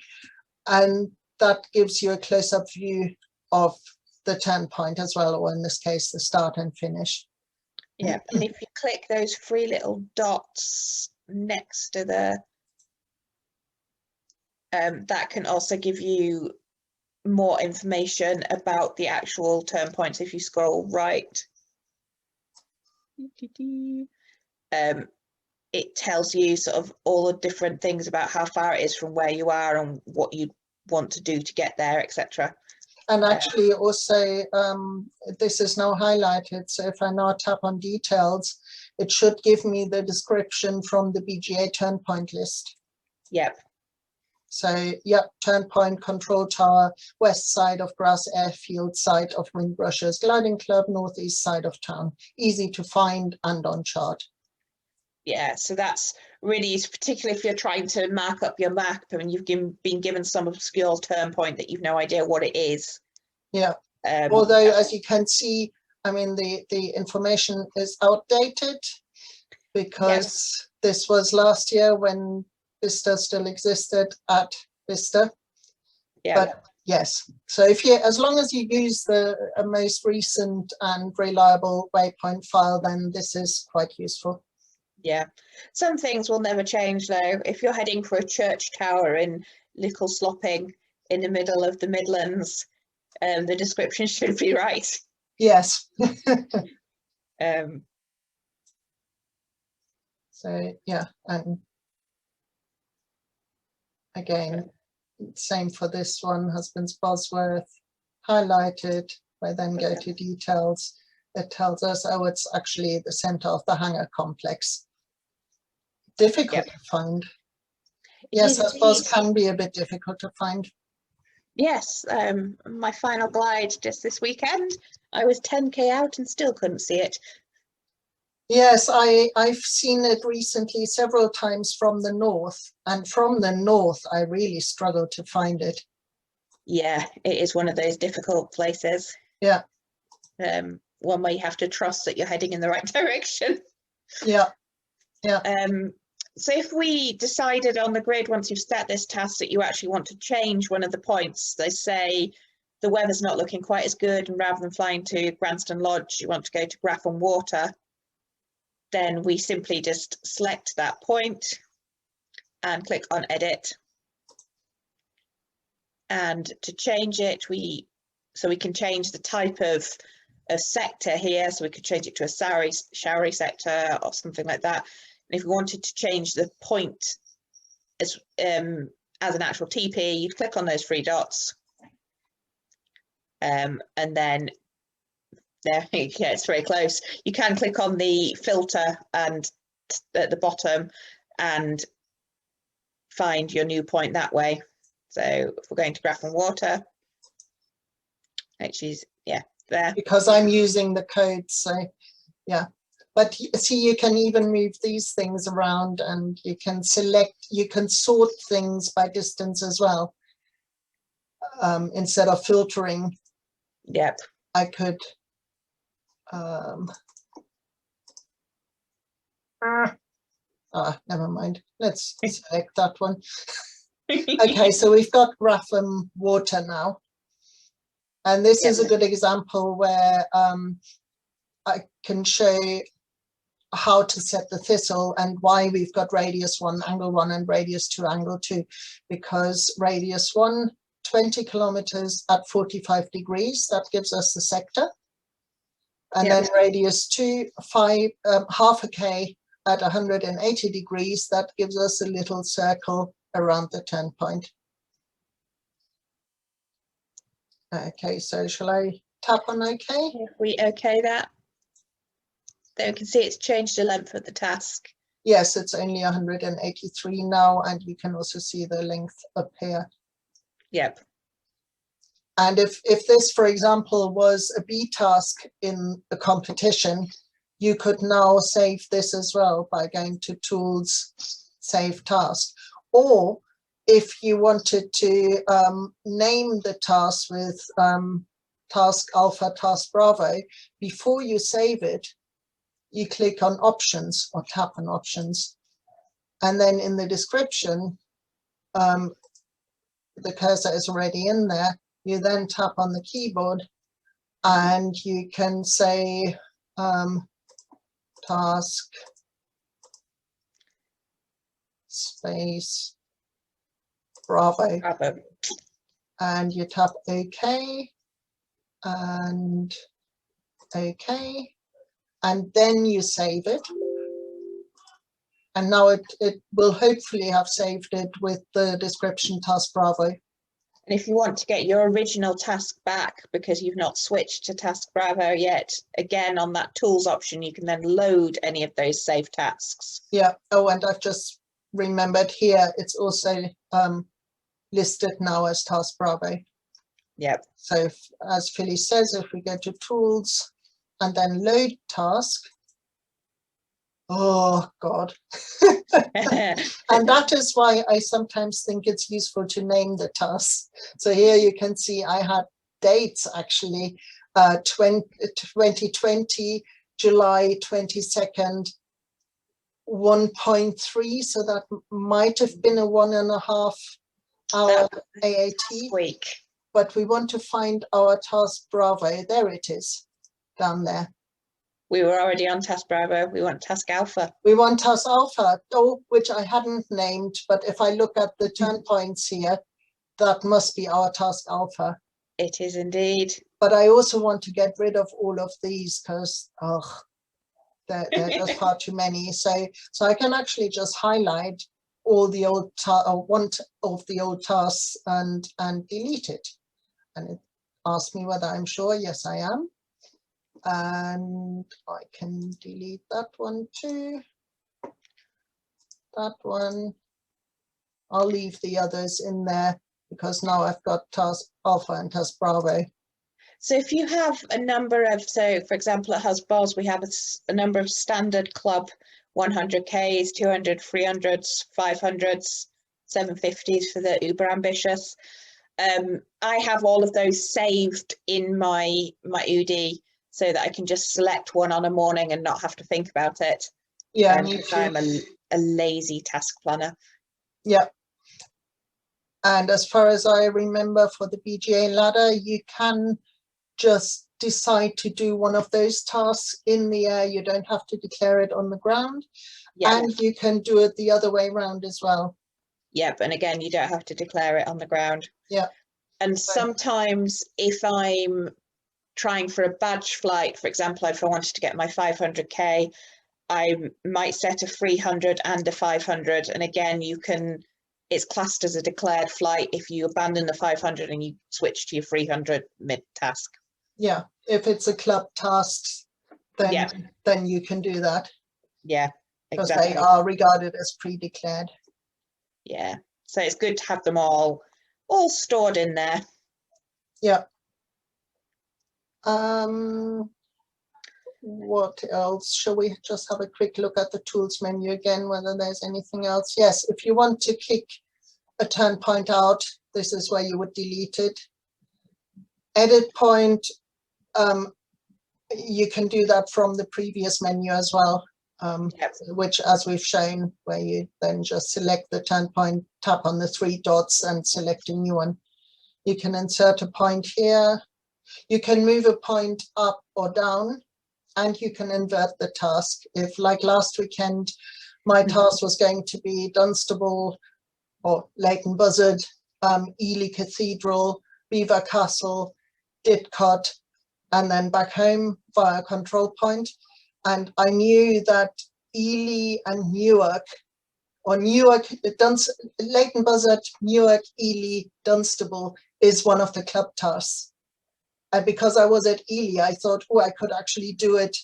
Speaker 1: and that gives you a close-up view of the turn point as well, or in this case, the start and finish.
Speaker 2: Yeah, and if you click those 3 little dots next to the, that can also give you more information about the actual turn points. If you scroll right, it tells you sort of all the different things about how far it is from where you are and what you want to do to get there, etc.
Speaker 1: And actually also this is now highlighted, so if I now tap on details, it should give me the description from the BGA turn point list.
Speaker 2: Yep.
Speaker 1: So, yep, turn point, control tower, west side of grass airfield, side of Windbrushes, gliding club, northeast side of town. Easy to find and on chart.
Speaker 2: Yeah, so that's really useful, particularly if you're trying to mark up your map and you've been given some obscure turn point that you've no idea what it is.
Speaker 1: Yeah, although as you can see, I mean, the information is outdated because this was last year when Vista still existed at Vista.
Speaker 2: Yeah.
Speaker 1: But yes, so if you, as long as you use the most recent and reliable waypoint file, then this is quite useful.
Speaker 2: Yeah, some things will never change though. If you're heading for a church tower in Little Slopping in the middle of the Midlands, the description should be right.
Speaker 1: Yes. So yeah, and again, same for this one, Husbands Bosworth, highlighted. I then go to details. It tells us, oh, it's actually the center of the hangar complex. Difficult to find. Yes, I suppose can be a bit difficult to find.
Speaker 2: Yes, my final glide just this weekend, I was 10k out and still couldn't see it.
Speaker 1: Yes, I've seen it recently several times from the north, and from the north I really struggle to find it.
Speaker 2: Yeah, it is one of those difficult places.
Speaker 1: Yeah.
Speaker 2: One where you have to trust that you're heading in the right direction.
Speaker 1: Yeah. Yeah.
Speaker 2: So if we decided on the grid, once you've set this task, that you actually want to change one of the points, they say the weather's not looking quite as good, and rather than flying to Granston Lodge, you want to go to Grafham Water, then we simply just select that point and click on edit. And to change it, we can change the type of sector here. So we could change it to a showery sector or something like that. And if we wanted to change the point as an actual TP, you'd click on those three dots. And then there, yeah, it's very close. You can click on the filter and at the bottom and find your new point that way. So if we're going to Grafham Water, actually, yeah, there.
Speaker 1: Because I'm using the code, so yeah. But see, you can even move these things around, and you can select, you can sort things by distance as well. Instead of filtering.
Speaker 2: Yep.
Speaker 1: I could never mind. Let's select that one. Okay, so we've got Grafham Water now. And this is a good example where I can show how to set the thistle and why we've got radius 1, angle 1 and radius 2, angle 2. Because radius 1, 20 kilometers at 45 degrees, that gives us the sector. And then radius 2, half a K at 180 degrees, that gives us a little circle around the turn point. Okay, so shall I tap on OK?
Speaker 2: If we OK that, then we can see it's changed the length of the task.
Speaker 1: Yes, it's only 183 now, and you can also see the length up here.
Speaker 2: Yep.
Speaker 1: And if this, for example, was a B task in a competition, you could now save this as well by going to Tools, Save Task. Or if you wanted to name the task with Task Alpha, Task Bravo, before you save it, you click on Options or tap on Options. And then in the description, the cursor is already in there. You then tap on the keyboard and you can say task space Bravo. And you tap OK and OK, and then you save it. And now it will hopefully have saved it with the description Task Bravo.
Speaker 2: And if you want to get your original task back because you've not switched to Task Bravo yet, again on that Tools option, you can then load any of those saved tasks.
Speaker 1: Yeah. Oh, and I've just remembered here, it's also listed now as task Bravo.
Speaker 2: Yep.
Speaker 1: So as Philly says, if we go to tools and then load task, oh God. And that is why I sometimes think it's useful to name the tasks. So here you can see I had dates actually, 2020, July 22nd, 1.3. So that might have been a 1.5 hour AAT.
Speaker 2: Week.
Speaker 1: But we want to find our task Bravo. There it is, down there.
Speaker 2: We were already on task Bravo. We want task Alpha.
Speaker 1: We want task Alpha, which I hadn't named, but if I look at the turn points here, that must be our task Alpha.
Speaker 2: It is indeed.
Speaker 1: But I also want to get rid of all of these because they're just far too many. So I can actually just highlight all the old one of the old tasks and delete it. And it asks me whether I'm sure. Yes, I am. And I can delete that one too. That one. I'll leave the others in there because now I've got task Alpha and task Bravo.
Speaker 2: So if you have a number of, so for example at Husbos we have a number of standard club 100Ks, 200, 300s, 500s, 750s for the uber ambitious. I have all of those saved in my Oudie so that I can just select one on a morning and not have to think about it.
Speaker 1: Yeah, me too.
Speaker 2: I'm a lazy task planner.
Speaker 1: Yeah. And as far as I remember for the BGA ladder, you can just decide to do one of those tasks in the air. You don't have to declare it on the ground. Yeah. And you can do it the other way around as well.
Speaker 2: Yep, and again, you don't have to declare it on the ground.
Speaker 1: Yeah.
Speaker 2: And sometimes if I'm trying for a badge flight, for example, if I wanted to get my 500K, I might set a 300 and a 500. And again, it's classed as a declared flight if you abandon the 500 and you switch to your 300 mid-task.
Speaker 1: Yeah, if it's a club task, then you can do that.
Speaker 2: Yeah,
Speaker 1: exactly. Because they are regarded as pre-declared.
Speaker 2: Yeah, so it's good to have them all stored in there.
Speaker 1: Yeah. What else? Shall we just have a quick look at the tools menu again, whether there's anything else? Yes, if you want to kick a turn point out, this is where you would delete it. Edit point, you can do that from the previous menu as well, which, as we've shown, where you then just select the turn point, tap on the 3 dots and select a new one. You can insert a point here. You can move a point up or down, and you can invert the task. If, like last weekend, my task was going to be Dunstable or Leighton Buzzard, Ely Cathedral, Belvoir Castle, Didcot, and then back home via control point. And I knew that Ely and Newark, or Leighton Buzzard, Newark, Ely, Dunstable is one of the club tasks. And because I was at Ely, I thought, oh, I could actually do it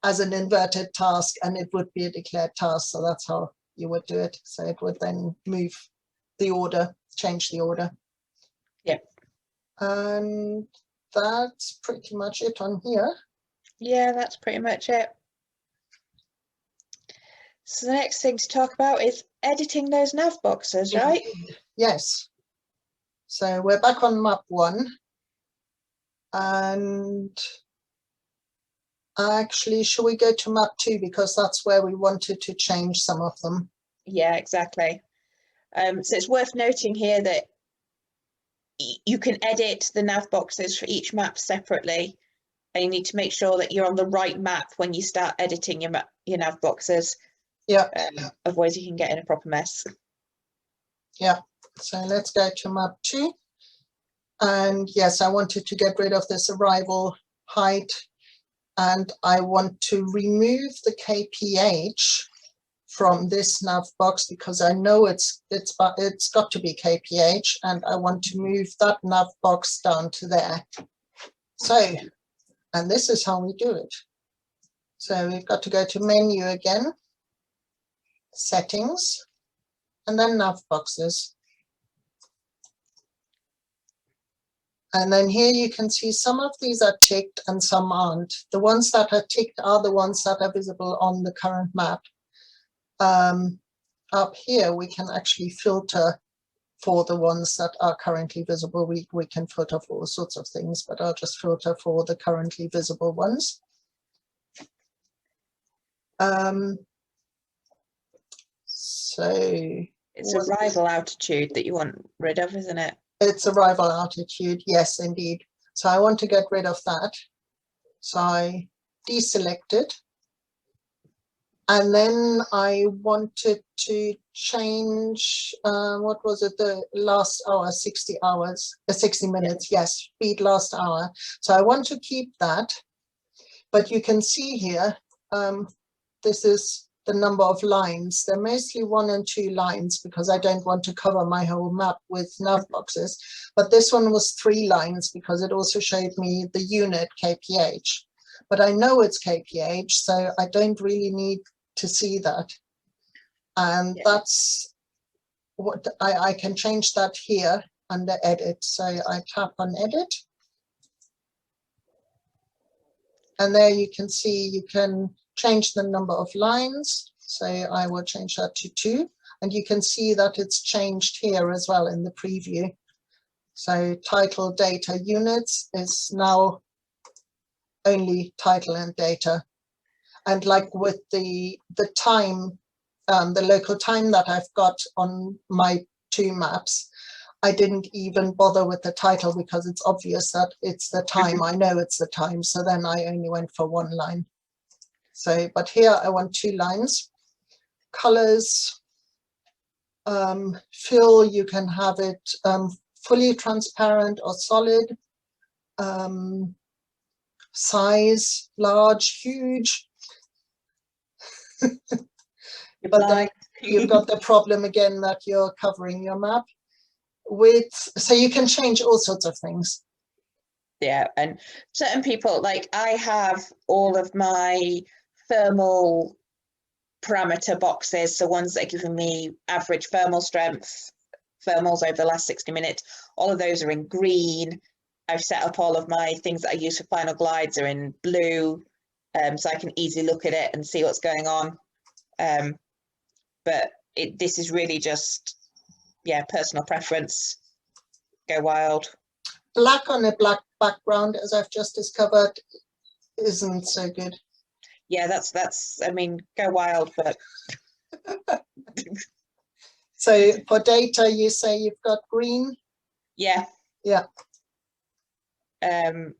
Speaker 1: as an inverted task and it would be a declared task. So that's how you would do it. So it would then move the order, change the order.
Speaker 2: Yep.
Speaker 1: And that's pretty much it on here.
Speaker 2: Yeah, that's pretty much it. So the next thing to talk about is editing those nav boxes, right?
Speaker 1: Yes. So we're back on map 1. And actually, shall we go to map 2 because that's where we wanted to change some of them?
Speaker 2: Yeah, exactly. So it's worth noting here that you can edit the nav boxes for each map separately, and you need to make sure that you're on the right map when you start editing your nav boxes.
Speaker 1: Yeah.
Speaker 2: Otherwise, you can get in a proper mess.
Speaker 1: Yeah. So let's go to map 2. And yes, I wanted to get rid of this arrival height, and I want to remove the KPH from this nav box because I know it's got to be KPH, and I want to move that nav box down to there. So, and this is how we do it. So we've got to go to menu again, settings, and then nav boxes. And then here you can see some of these are ticked and some aren't. The ones that are ticked are the ones that are visible on the current map. Up here, we can actually filter for the ones that are currently visible. We can filter for all sorts of things, but I'll just filter for the currently visible ones. So
Speaker 2: it's arrival altitude that you want rid of, isn't it?
Speaker 1: It's arrival altitude, yes, indeed. So I want to get rid of that. So I deselect it. And then I wanted to change, what was it, the last hour, 60 minutes, yes, speed last hour. So I want to keep that. But you can see here, this is the number of lines. They're mostly 1 and 2 lines because I don't want to cover my whole map with nav boxes. But this one was 3 lines because it also showed me the unit kph. But I know it's kph, so I don't really need to see that. And that's what I can change that here under edit. So I tap on edit. And there you can see you can change the number of lines. So I will change that to 2. And you can see that it's changed here as well in the preview. So title, data, units is now only title and data. And like with the time, the local time that I've got on my 2 maps, I didn't even bother with the title because it's obvious that it's the time. I know it's the time. So then I only went for 1 line. So, but here I want 2 lines. Colors, fill, you can have it fully transparent or solid. Size, large, huge. But then you've got the problem again that you're covering your map. So you can change all sorts of things.
Speaker 2: Yeah, and certain people, like I have all of my thermal parameter boxes, so ones that are giving me average thermal strength, thermals over the last 60 minutes, all of those are in green. I've set up all of my things that I use for final glides are in blue, so I can easily look at it and see what's going on. But this is really just, yeah, personal preference. Go wild.
Speaker 1: Black on a black background, as I've just discovered, isn't so good.
Speaker 2: Yeah, that's I mean, go wild, but
Speaker 1: so for data, you say you've got green?
Speaker 2: Yeah.
Speaker 1: Yeah.
Speaker 2: And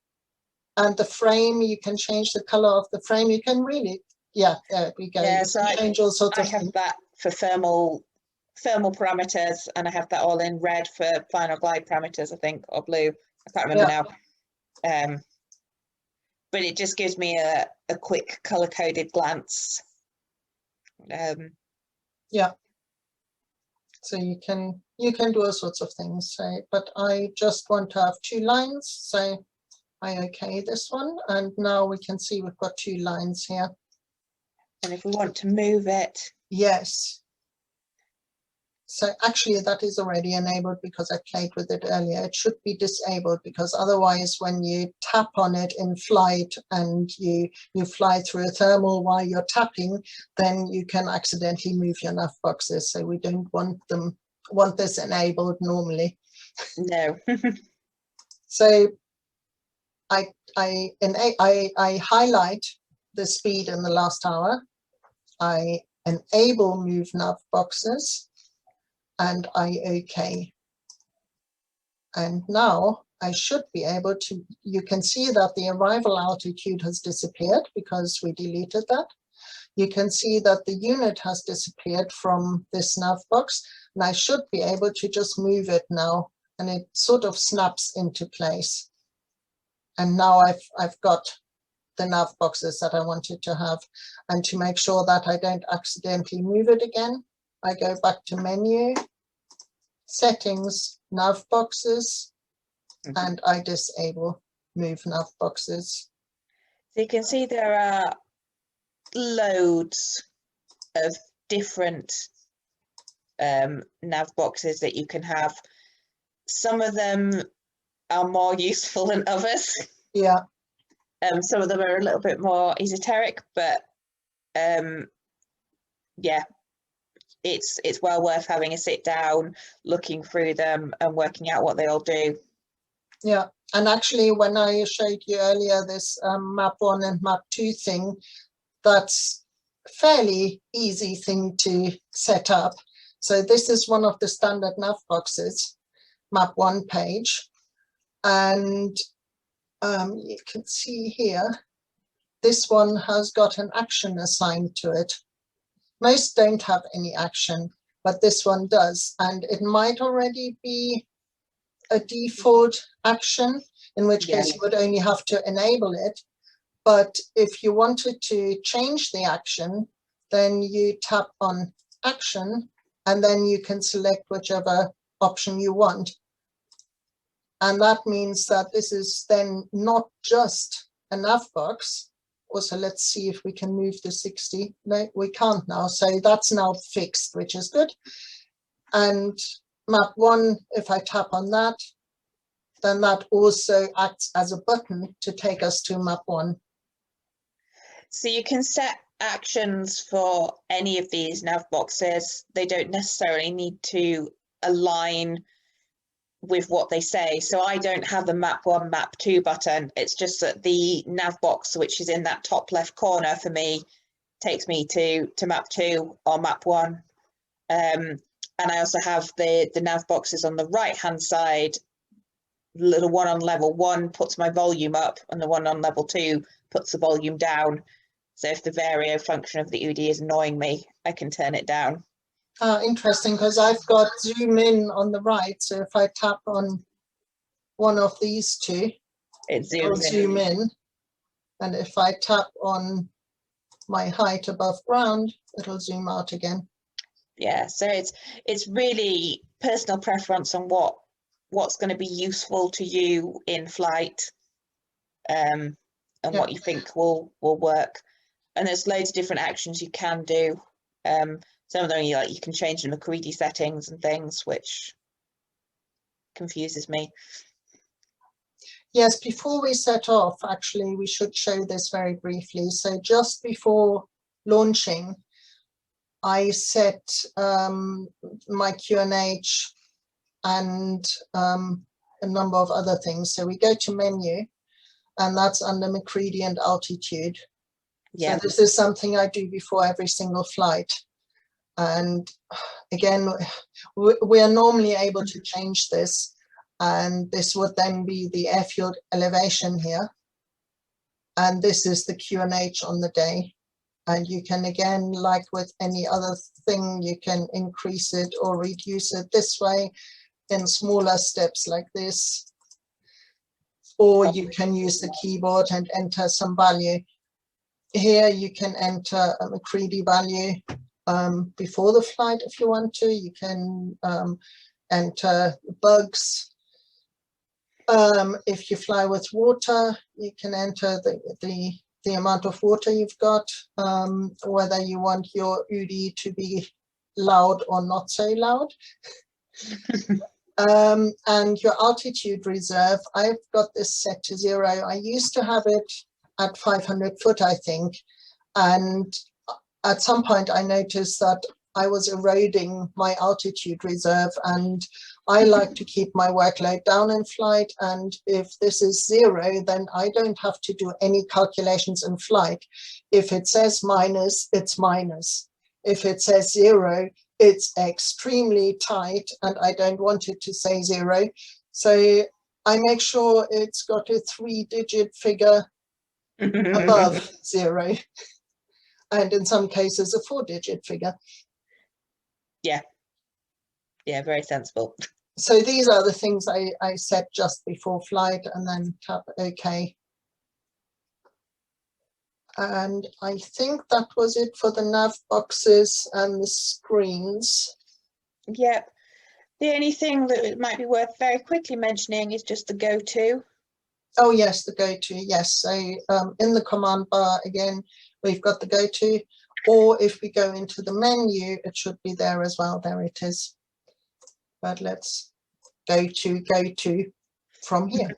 Speaker 1: the frame, you can change the color of the frame. You can really, yeah, there we go.
Speaker 2: Yeah,
Speaker 1: you
Speaker 2: so
Speaker 1: can change all sorts of
Speaker 2: I have
Speaker 1: things.
Speaker 2: that for thermal parameters, and I have that all in red for final glide parameters, I think, or blue. I can't remember now. But it just gives me a quick color-coded glance.
Speaker 1: Yeah. So you can do all sorts of things. So, but I just want to have 2 lines. So I okay this one, and now we can see we've got 2 lines here.
Speaker 2: And if we want to move it,
Speaker 1: yes. So actually that is already enabled because I played with it earlier. It should be disabled because otherwise when you tap on it in flight and you fly through a thermal while you're tapping, then you can accidentally move your nav boxes. So we don't want this enabled normally.
Speaker 2: No.
Speaker 1: So I highlight the speed in the last hour. I enable move nav boxes. And I OK. And now I should be able to, you can see that the arrival altitude has disappeared because we deleted that. You can see that the unit has disappeared from this nav box, and I should be able to just move it now, and it sort of snaps into place. And now I've got the nav boxes that I wanted to have. And to make sure that I don't accidentally move it again, I go back to menu, settings, nav boxes, and I disable move nav boxes.
Speaker 2: So you can see there are loads of different nav boxes that you can have. Some of them are more useful than others.
Speaker 1: Yeah.
Speaker 2: Some of them are a little bit more esoteric, but yeah, it's well worth having a sit down, looking through them and working out what they all do.
Speaker 1: Yeah, and actually when I showed you earlier this map 1 and map 2 thing, that's a fairly easy thing to set up. So this is one of the standard nav boxes, map 1 page, and you can see here, this one has got an action assigned to it. Most don't have any action, but this one does, and it might already be a default action, in which case you would only have to enable it. But if you wanted to change the action, then you tap on action, and then you can select whichever option you want. And that means that this is then not just a nav box. Also, let's see if we can move the 60. No, we can't now. So that's now fixed, which is good. And map 1, if I tap on that, then that also acts as a button to take us to map 1.
Speaker 2: So you can set actions for any of these nav boxes. They don't necessarily need to align with what they say. So I don't have the map 1, map 2 button. It's just that the nav box, which is in that top left corner for me, takes me to map 2 or map 1. And I also have the nav boxes on the right hand side. The little one on level 1 puts my volume up, and the one on level 2 puts the volume down. So if the vario function of the Oudie is annoying me, I can turn it down.
Speaker 1: Interesting, because I've got zoom in on the right. So if I tap on one of these two, it'll zoom in. And if I tap on my height above ground, it'll zoom out again.
Speaker 2: Yeah, so it's really personal preference on what's going to be useful to you in flight, and what you think will work. And there's loads of different actions you can do. Some of them you can change the MacCready settings and things, which confuses me.
Speaker 1: Yes, before we set off, actually, we should show this very briefly. So just before launching, I set my QNH and a number of other things. So we go to menu, and that's under MacCready and altitude.
Speaker 2: Yeah.
Speaker 1: So this is something I do before every single flight. And again, we are normally able to change this. And this would then be the airfield elevation here. And this is the QNH on the day. And you can, again, like with any other thing, you can increase it or reduce it this way in smaller steps like this. Or you can use the keyboard and enter some value. Here you can enter a MacCready value before the flight if you want to. You can enter bugs. If you fly with water, you can enter the amount of water you've got, whether you want your Oudie to be loud or not so loud. And your altitude reserve, I've got this set to 0. I used to have it at 500 foot, I think. And at some point I noticed that I was eroding my altitude reserve, and I like to keep my workload down in flight. And if this is 0, then I don't have to do any calculations in flight. If it says minus, it's minus. If it says 0, it's extremely tight, and I don't want it to say 0. So I make sure it's got a 3-digit figure above 0. And in some cases, a 4-digit figure.
Speaker 2: Yeah, very sensible.
Speaker 1: So these are the things I set just before flight, and then tap OK. And I think that was it for the nav boxes and the screens.
Speaker 2: Yep. The only thing that might be worth very quickly mentioning is just the go-to.
Speaker 1: Oh yes, the go-to, yes. So in the command bar, again, we've got the go-to, or if we go into the menu, it should be there as well. There it is. But let's go to. from here.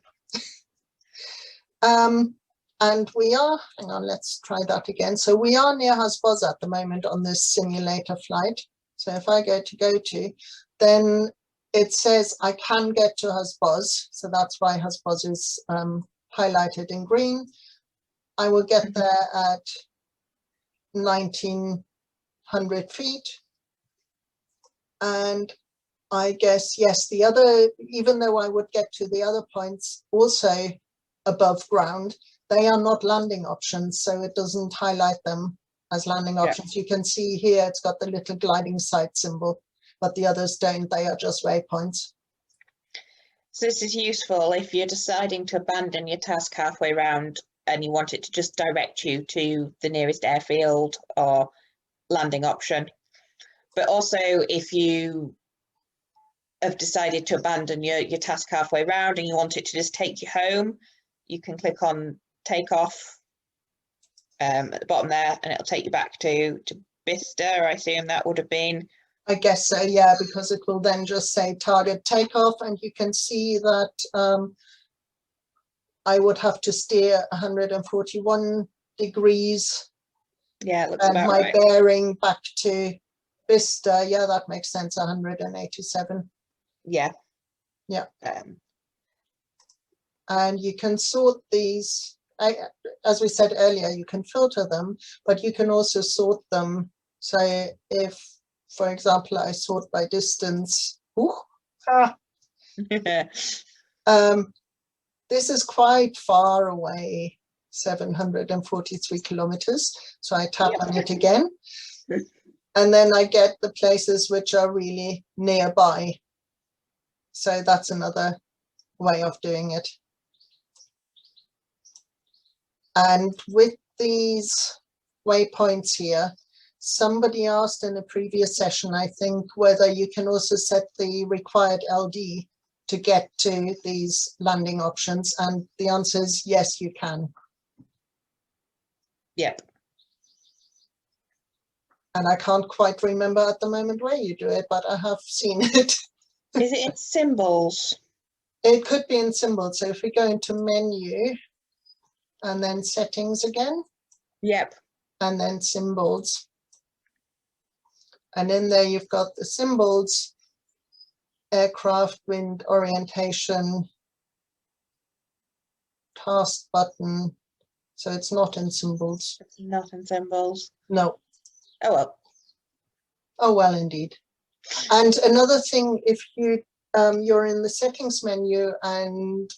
Speaker 1: And we are, hang on, let's try that again. So we are near Hasboz at the moment on this simulator flight. So if I go to, then it says I can get to Hasboz. So that's why Hasboz is highlighted in green. I will get there at 1900 feet. And I guess, yes, the other, even though I would get to the other points also above ground, they are not landing options, so it doesn't highlight them as landing options. You can see here it's got the little gliding site symbol, but the others don't. They are just waypoints.
Speaker 2: So this is useful if you're deciding to abandon your task halfway round and you want it to just direct you to the nearest airfield or landing option. But also if you have decided to abandon your task halfway round and you want it to just take you home, you can click on take off at the bottom there, and it'll take you back to Bicester. I assume that would have been.
Speaker 1: I guess so, yeah, because it will then just say target takeoff, and you can see that I would have to steer 141 degrees.
Speaker 2: Yeah, it looks
Speaker 1: and
Speaker 2: about
Speaker 1: my
Speaker 2: right.
Speaker 1: bearing back to Bicester. Yeah, that makes sense. 187.
Speaker 2: Yeah.
Speaker 1: Yeah. And you can sort these. As we said earlier, you can filter them, but you can also sort them. So if, for example, I sort by distance, this is quite far away, 743 kilometers. So I tap on it again, and then I get the places which are really nearby. So that's another way of doing it. And with these waypoints here, somebody asked in a previous session, I think, whether you can also set the required LD to get to these landing options. And the answer is yes, you can.
Speaker 2: Yep.
Speaker 1: And I can't quite remember at the moment where you do it, but I have seen it.
Speaker 2: Is it in symbols?
Speaker 1: It could be in symbols. So if we go into menu and then settings again.
Speaker 2: Yep.
Speaker 1: And then symbols. And in there you've got the symbols, aircraft, wind, orientation, task button. So it's not in symbols.
Speaker 2: It's not in symbols.
Speaker 1: No.
Speaker 2: Oh well.
Speaker 1: Oh well, indeed. And another thing, if you you're in the settings menu and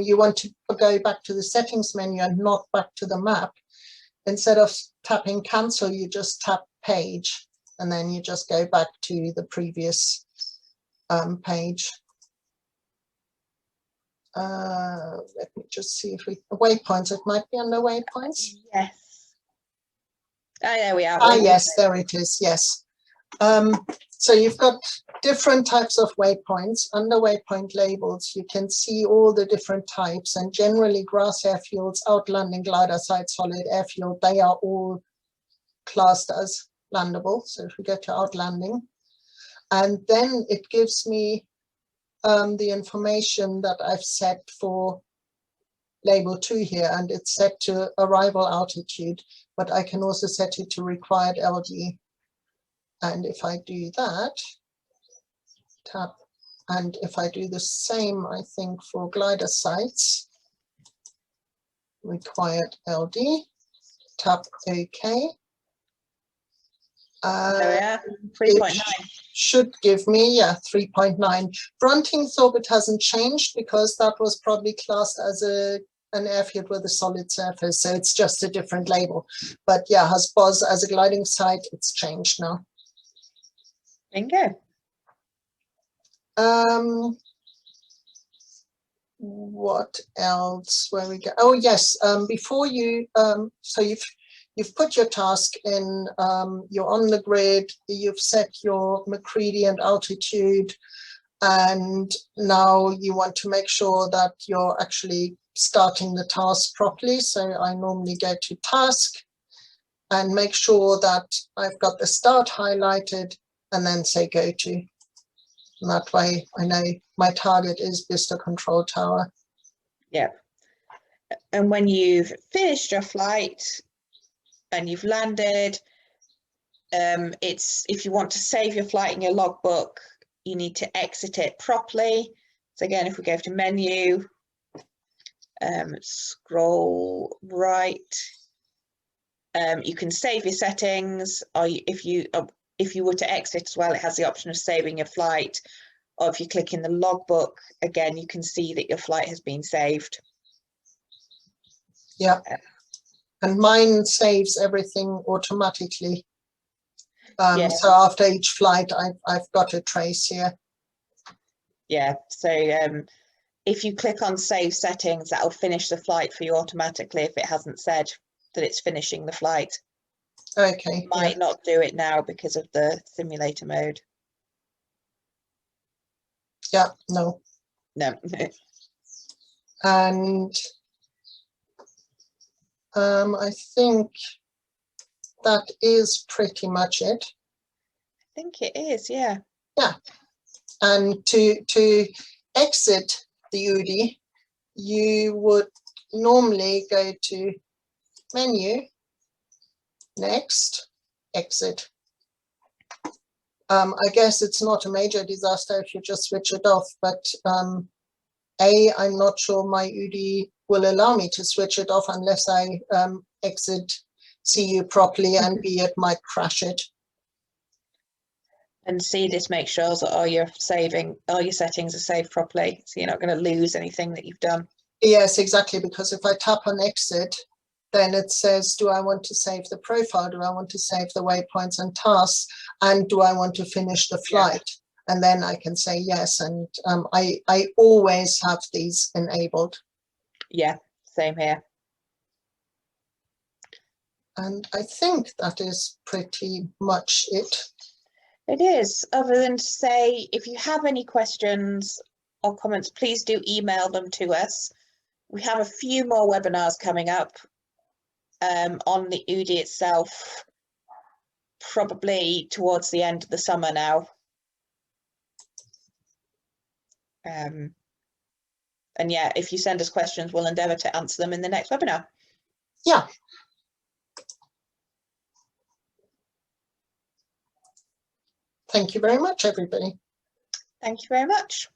Speaker 1: you want to go back to the settings menu and not back to the map, instead of tapping cancel, you just tap page, and then you just go back to the previous page. Let me just see if we waypoints. It might be under waypoints.
Speaker 2: Yes. Oh, there we are.
Speaker 1: Ah, yes, there it is. Yes. So you've got different types of waypoints. Under waypoint labels, you can see all the different types, and generally grass airfields, outlanding, glider site, solid airfield, they are all classed as landable. So if we go to outlanding, and then it gives me the information that I've set for label 2 here, and it's set to arrival altitude, but I can also set it to required LD. And if I do that, tap, and if I do the same, I think for glider sites, required LD, tap OK.
Speaker 2: There we are, 3.9.
Speaker 1: Should give me, yeah, 3.9. Brunting's orbit hasn't changed because that was probably classed as an airfield with a solid surface, so it's just a different label. But yeah, Hasboz as a gliding site, it's changed now.
Speaker 2: Bingo.
Speaker 1: What else? Where we go? Oh yes. Before you, so you've put your task in. You're on the grid. You've set your McCready and altitude, and now you want to make sure that you're actually starting the task properly. So I normally go to task and make sure that I've got the start highlighted, and then say go to. And that way I know my target is Vista Control Tower.
Speaker 2: Yeah. And when you've finished your flight and you've landed, if you want to save your flight in your logbook, you need to exit it properly. So again, if we go to menu, scroll right, you can save your settings, or if you were to exit as well, it has the option of saving your flight. Or if you click in the logbook, again, you can see that your flight has been saved.
Speaker 1: Yeah, and mine saves everything automatically.
Speaker 2: Yeah.
Speaker 1: So after each flight, I've got a trace here.
Speaker 2: Yeah, so if you click on save settings, that'll finish the flight for you automatically if it hasn't said that it's finishing the flight.
Speaker 1: Okay.
Speaker 2: It might not do it now because of the simulator mode.
Speaker 1: Yeah, no.
Speaker 2: No.
Speaker 1: And I think that is pretty much it.
Speaker 2: I think it is, yeah.
Speaker 1: Yeah. And to exit the Oudie, you would normally go to menu, next, exit. I guess it's not a major disaster if you just switch it off, but I'm not sure my Oudie will allow me to switch it off unless I exit SeeYou properly, and B, it might crash it.
Speaker 2: And see, this makes sure that all your settings are saved properly, so you're not going to lose anything that you've done.
Speaker 1: Yes, exactly, because if I tap on exit, then it says, do I want to save the profile? Do I want to save the waypoints and tasks? And do I want to finish the flight? Yeah. And then I can say yes. And I always have these enabled.
Speaker 2: Yeah, same here.
Speaker 1: And I think that is pretty much it.
Speaker 2: It is, other than to say, if you have any questions or comments, please do email them to us. We have a few more webinars coming up on the Oudie itself, probably towards the end of the summer now. And yeah, if you send us questions, we'll endeavour to answer them in the next webinar.
Speaker 1: Yeah. Thank you very much, everybody.
Speaker 2: Thank you very much.